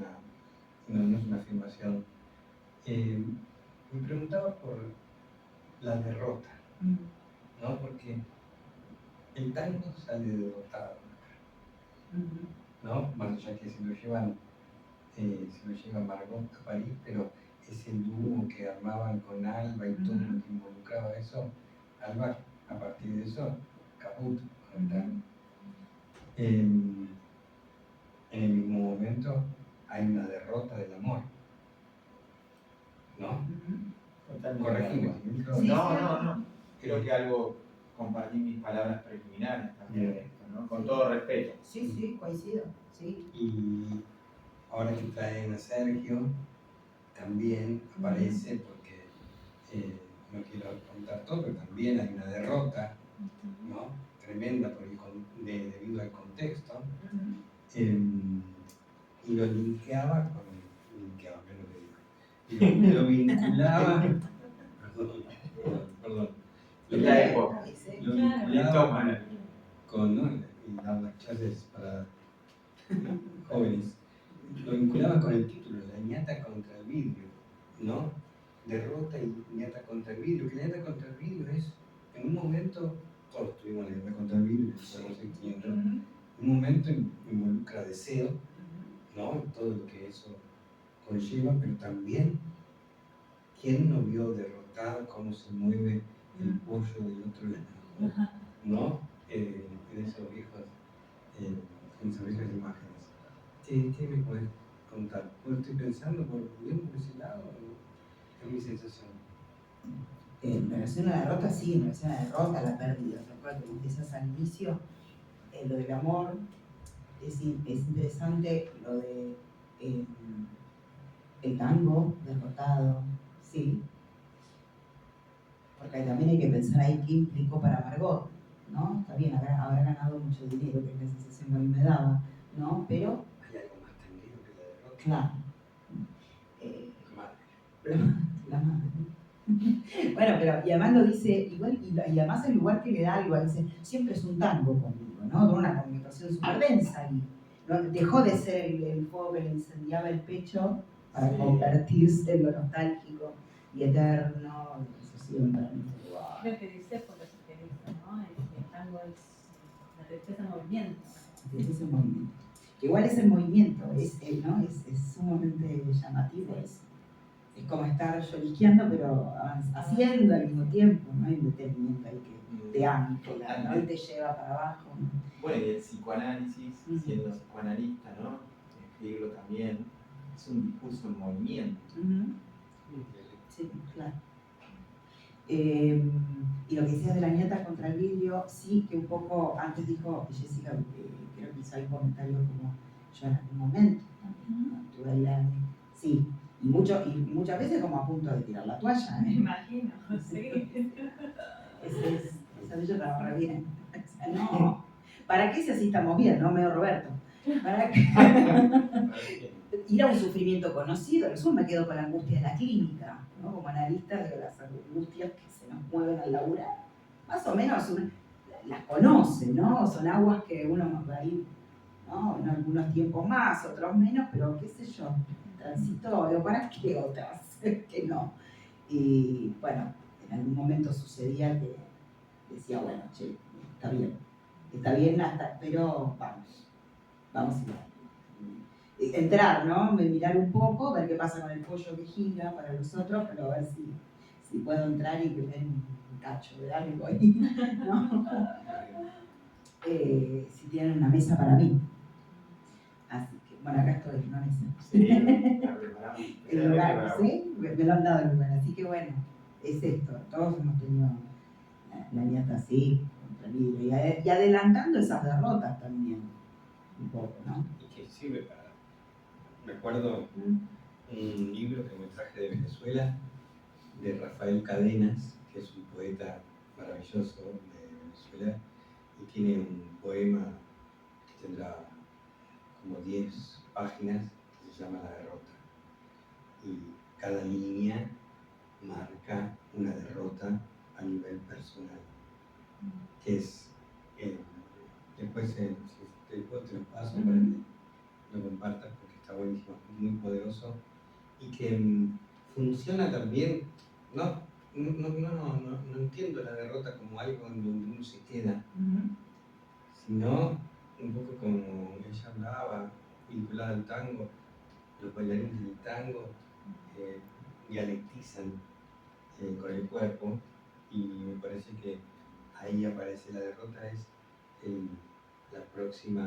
no es una afirmación. Me preguntaba por la derrota, ¿no? Porque el tango sale derrotado, ¿no? Más allá que se lo lleva Margot a París, pero es el dúo que armaban con Alba y todo lo que involucraba eso. Alba, a partir de eso, caput con el tango. En el mismo momento hay una derrota del amor, ¿no? Corregime. Sí, No. Creo que algo, compartí mis palabras preliminares también de esto, ¿no? Con todo respeto. Sí, coincido, sí. Y ahora que traen a Sergio, también aparece porque, no quiero contar todo, pero también hay una derrota, ¿no? Tremenda debido al contexto. Y lo linkeaba con lo vinculaba, perdón, lo vinculaba con, ¿no? Y dar las clases para jóvenes, lo vinculaba con el título, La ñata contra el vidrio, ¿no? Derrota y ñata contra el vidrio, que la ñata contra el vidrio es, en un momento, todos tuvimos la ñata contra el vidrio, somos el 500, en un momento involucra deseo, ¿no? Y todo lo que eso conlleva, pero también, ¿quién no vio derrotado cómo se mueve el pollo del otro lado? ¿No? En esos viejos, en esas viejas imágenes. ¿Qué me puedes contar? Bueno, estoy pensando por ese lado, es mi sensación. En relación a la derrota, sí, en relación a la derrota, a la pérdida. Recuerda que empiezas al inicio, lo del amor, es interesante lo de el tango derrotado, sí. Porque porque también hay que pensar ahí qué implicó para Margot, ¿no? Está bien, habrá ganado mucho dinero, que es la sensación que a mí me daba, ¿no? Pero, Hay algo más tranquilo que la derrota. claro. La madre. Bueno, pero y además lo dice, igual, y además el lugar que le da algo, dice, siempre es un tango conmigo, ¿no? Con una comunicación súper densa y ¿no? Dejó de ser el fuego que le incendiaba el pecho para convertirse en lo nostálgico y eterno. Eso siempre. Wow. Creo que dice por eso que dice, ¿no? El tango es la tristeza en movimiento. Es ese movimiento. Igual es el movimiento, ¿no? Es sumamente llamativo eso. Es como estar lloriqueando, pero haciendo al mismo tiempo, ¿no? Hay un detenimiento ahí que te ancla, ¿no? Y te lleva para abajo, ¿no? Bueno, y el psicoanálisis, siendo psicoanalista, ¿no? Escribirlo también, es un discurso en movimiento. Sí, claro. Y lo que decías de la nieta contra el vidrio, sí que un poco, antes dijo Jessica, creo que hizo el comentario como yo en algún momento, ¿no? Tuve ahí sí, y muchas veces como a punto de tirar la toalla. Me imagino, sí. Esa de ella estaba re bien. O sea, no, ¿para qué si así estamos bien, no? Medio Roberto. ¿Para qué? Ir a un sufrimiento conocido, yo me quedo con la angustia de la clínica, ¿no? Como analista de las angustias que se nos mueven al laburar. Más o menos las conoce, ¿no? Son aguas que uno nos va a ir, ¿no? En algunos tiempos más, otros menos, pero qué sé yo, transitorio, ¿para qué otras? Que no. Y bueno, en algún momento sucedía que decía, bueno, che, está bien hasta, pero vamos a ir. Entrar, ¿no? Mirar un poco, ver qué pasa con el pollo que gira para los otros, pero a ver si puedo entrar y ver un cacho de algo ahí, ¿no? Si tienen una mesa para mí. Así que, bueno, acá estoy, una mesa. Sí, la preparamos. El lugar, ¿sí? Me lo han dado el lugar, así que bueno, es esto. Todos hemos tenido la nieta así, contra el vidrio, y adelantando esas derrotas también, un poco, ¿no? Y que sirve para... Me acuerdo un libro que me traje de Venezuela, de Rafael Cadenas, que es un poeta maravilloso de Venezuela, y tiene un poema que tendrá como 10 páginas que se llama La derrota. Y cada línea marca una derrota a nivel personal, que es, después si te lo paso para que lo compartas porque está buenísimo, muy poderoso y que funciona también, no entiendo la derrota como algo en donde uno se queda, sino un poco como ella hablaba, vinculada al tango, los bailarines del tango dialectizan con el cuerpo y me parece que ahí aparece la derrota, es el próximo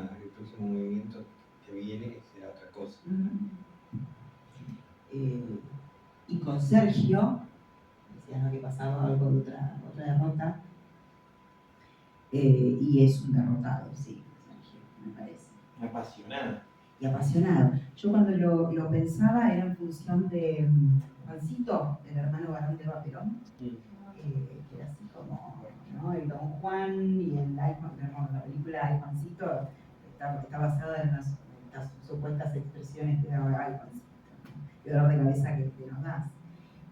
movimiento que viene será otra cosa. Y con Sergio, decías, ¿no? Que pasaba algo de otra derrota, y es un derrotado, sí, Sergio, me parece. Apasionado. Y apasionado. Yo cuando lo pensaba era en función de Juancito, el hermano varón de Eva Perón, que era así como, ¿no? El Don Juan y la película Ay Juancito está basada en las supuestas expresiones que daba Ay Juancito, ¿no? Qué dolor de cabeza que nos das.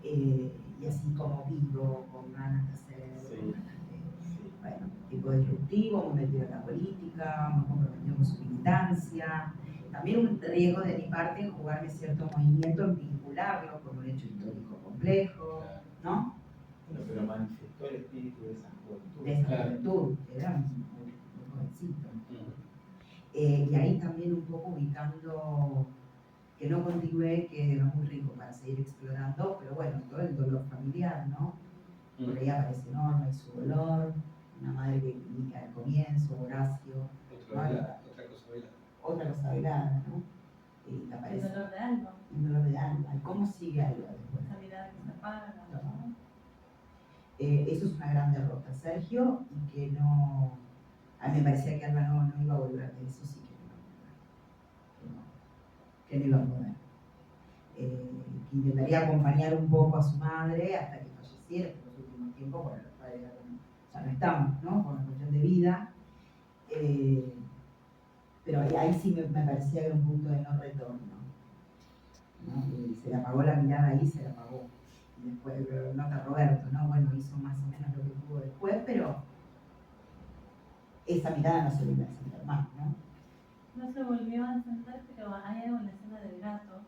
Y así como vivo, con ganas de hacer, bueno, tipo disruptivo, muy metido en la política, muy comprometido con su militancia. También un riesgo de mi parte en jugarme cierto movimiento, en vincularlo con un hecho histórico complejo, ¿no? Bueno, pero manifestó el espíritu de esa juventud. De esa juventud, que era muy jovencito. Y ahí también un poco ubicando, que no continué, que era muy rico para seguir explorando, pero bueno, todo el dolor familiar, ¿no? Por ahí aparece Norma y su dolor, una madre que indica al comienzo, Horacio. Otra cosa velada, ¿no? El dolor de Alba. El dolor de Alba. ¿Cómo sigue Alba después? Esa mirada que se apaga, ¿no? Eso es una gran derrota, Sergio, y que no... A mí me parecía que Alba no iba a volver, de eso sí que no iba a poder. Que intentaría acompañar un poco a su madre hasta que falleciera, por los últimos tiempo, porque los padres ya no estamos, ¿no? Por una cuestión de vida. Pero ahí sí me parecía que era un punto de no retorno, ¿no? Y se le apagó la mirada ahí, se la apagó. Y después, nota Roberto, ¿no? Bueno, hizo más o menos lo que pudo después, pero esa mirada no se volvió a encender más, ¿no? No se volvió a encender, pero hay algo en la escena del gato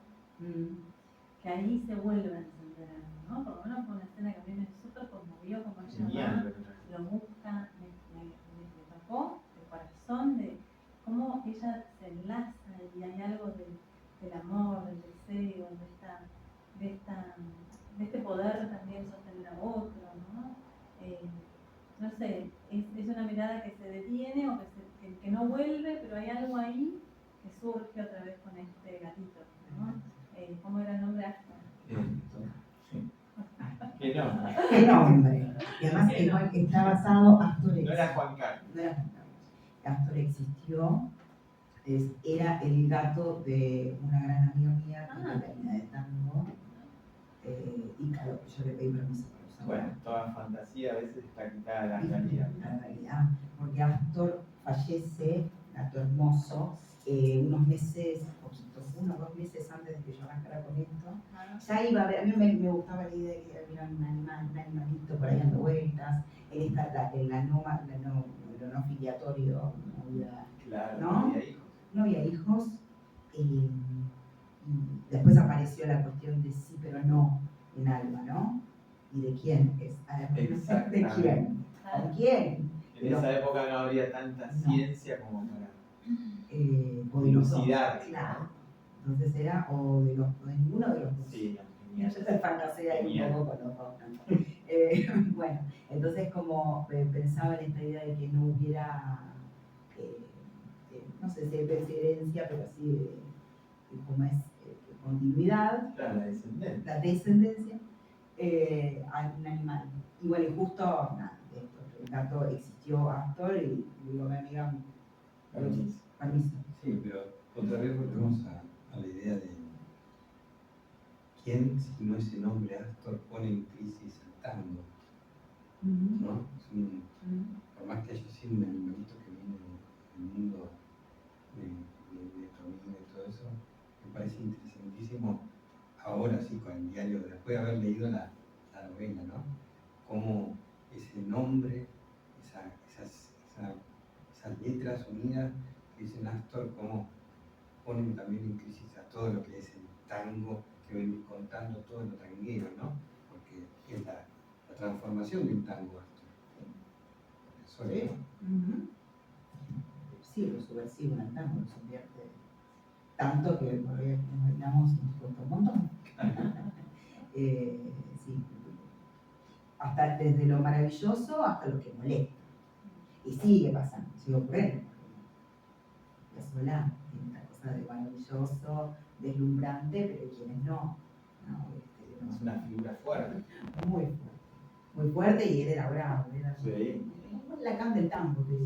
que ahí se vuelve a encender algo, ¿no? Por lo menos fue una escena que a mí me súper conmovió, como ella va, lo busca, me tocó el corazón de cómo ella se enlaza y hay algo del amor, del deseo, de este poder también sostener a otro, ¿no? No sé, es una mirada que se detiene o que no vuelve, pero hay algo ahí que surge otra vez con este gatito, ¿no? ¿Cómo era el nombre? Astor. ¿Qué nombre? ¿Qué nombre? Y además está basado, Astor No era Juan Carlos. No era Juan Carlos. Astor existió, era el gato de una gran amiga mía, que es bailarina de tango, y claro, yo le pedí permiso para usarlo. Bueno, toda fantasía a veces está quitada la realidad. La realidad, porque Astor fallece, gato hermoso, unos meses, poquitos, 1 o 2 meses antes de que yo arrancara con esto. Ya iba a ver, a mí me gustaba la idea de que hubiera un animalito por ahí dando vueltas, en lo no filiatorio, no había, Claro, ¿no? no había hijos. No había hijos, y después apareció la cuestión de sí pero no en Alma, ¿no? ¿Y de quién es Alma? ¿De quién? ¿Con quién? En esa época no habría tanta ciencia como para o de los dos. dilucidar. Claro. Entonces era o de ninguno de los dos. Sí, Yo se fantasea ahí un poco con los dos. Bueno, entonces como pensaba en esta idea de que no hubiera, no sé si es herencia, pero sí como es continuidad, claro, la descendencia, a un animal. Igual y justo, nada, el gato existió Astor y digo, mi amiga, permiso. Sí, pero otra vez volvemos a la idea de quién, si no ese nombre Astor, pone en crisis el tango, ¿no? Por más que haya sido un animalito que viene del mundo de Tomino y todo eso, me parece interesantísimo ahora sí con el diario, después de haber leído la novela, ¿no? Cómo ese nombre, esas letras unidas que dicen Astor, cómo ponen también en crisis a todo lo que es el tango que venís contando, todo lo tanguero, ¿no? Porque es la transformación de un tango, Astor. Eso, ¿no? Sí, lo subversivo en el tango, lo subvierte tanto que nos bailamos y nos cuesta un montón. Sí, hasta desde lo maravilloso hasta lo que molesta. Y sigue pasando, sigue ocurriendo. La sola tiene esta cosa de maravilloso, deslumbrante, pero hay quienes no. Es una figura fuerte. Muy fuerte, y él era bravo. Sí. La canta del tango, que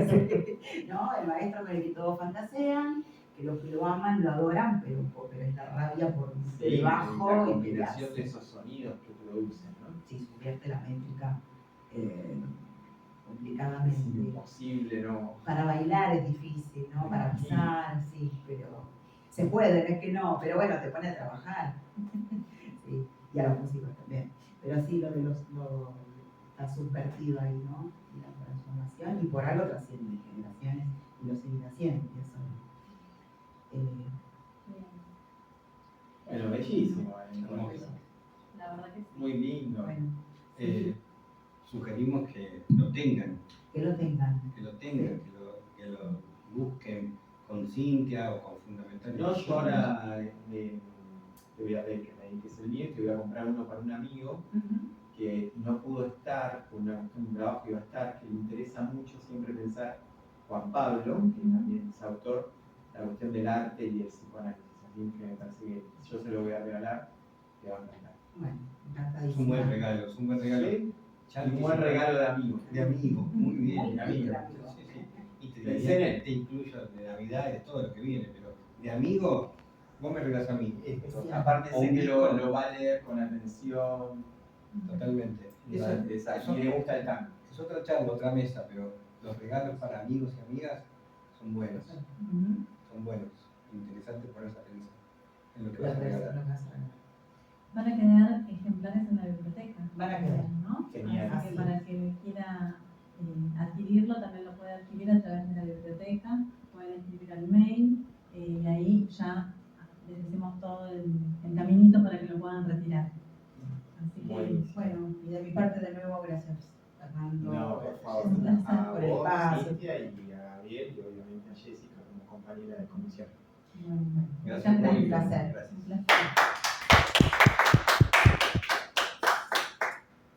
Sí. ¿no? El maestro con el que todos fantasean, que los que lo aman lo adoran, pero es la rabia por debajo. La combinación de esos sonidos que producen, ¿no? Sí, subvierte la métrica complicadamente. Es imposible, ¿no? Para bailar es difícil, ¿no? Para pisar, sí, pero se puede, no es que no, pero bueno, te pone a trabajar. Sí, y a los músicos también. Pero sí, lo de está subvertido ahí, ¿no? Y la transformación, y por algo trasciende generaciones y lo seguirá haciendo. Y eso, bueno, bellísimo. La verdad que sí. Muy lindo. bueno, Sugerimos que lo tengan, que lo tengan. que lo busquen con Cintia o con Fundamental. No, yo ahora te voy a pedir que me dediques el mío, te voy a comprar uno para un amigo que no pudo estar por un trabajo que iba a estar, que le interesa mucho siempre pensar, Juan Pablo, que también es autor, la cuestión del arte y el psicoanálisis. Así que me parece que yo se lo voy a regalar, te va a encantar. Bueno, Es un buen regalo, es un buen regalo. ¿Sí? Ya Un buen regalo de amigo. De amigo, muy bien. De amigo. Sí, sí. Y te diría que te incluyo de Navidad y de todo lo que viene, pero de amigo, vos me regalás a mí esto. Aparte O sé un que disco. lo va a leer con atención. Totalmente. Exacto, y le gusta el tango. Es otra charla, otra mesa, pero los regalos para amigos y amigas son buenos. Son buenos. Interesante ponerse a pensar en lo que vas a regalar. Van a quedar ejemplares en la biblioteca. Van a quedar, ¿no? Genial. Así que para el que quiera adquirirlo, también lo puede adquirir a través de la biblioteca. Pueden escribir al mail y ahí ya les decimos todo el caminito para que lo puedan retirar. Así que, Buenísimo. Bueno, y de mi parte de nuevo, gracias, Fernando. No, por favor. Un placer. A Por el vos, paso. Cintia, y a Gabriel, y obviamente a Jessica como compañera de comisión. Bueno, Gracias Un por placer. Gracias. un placer.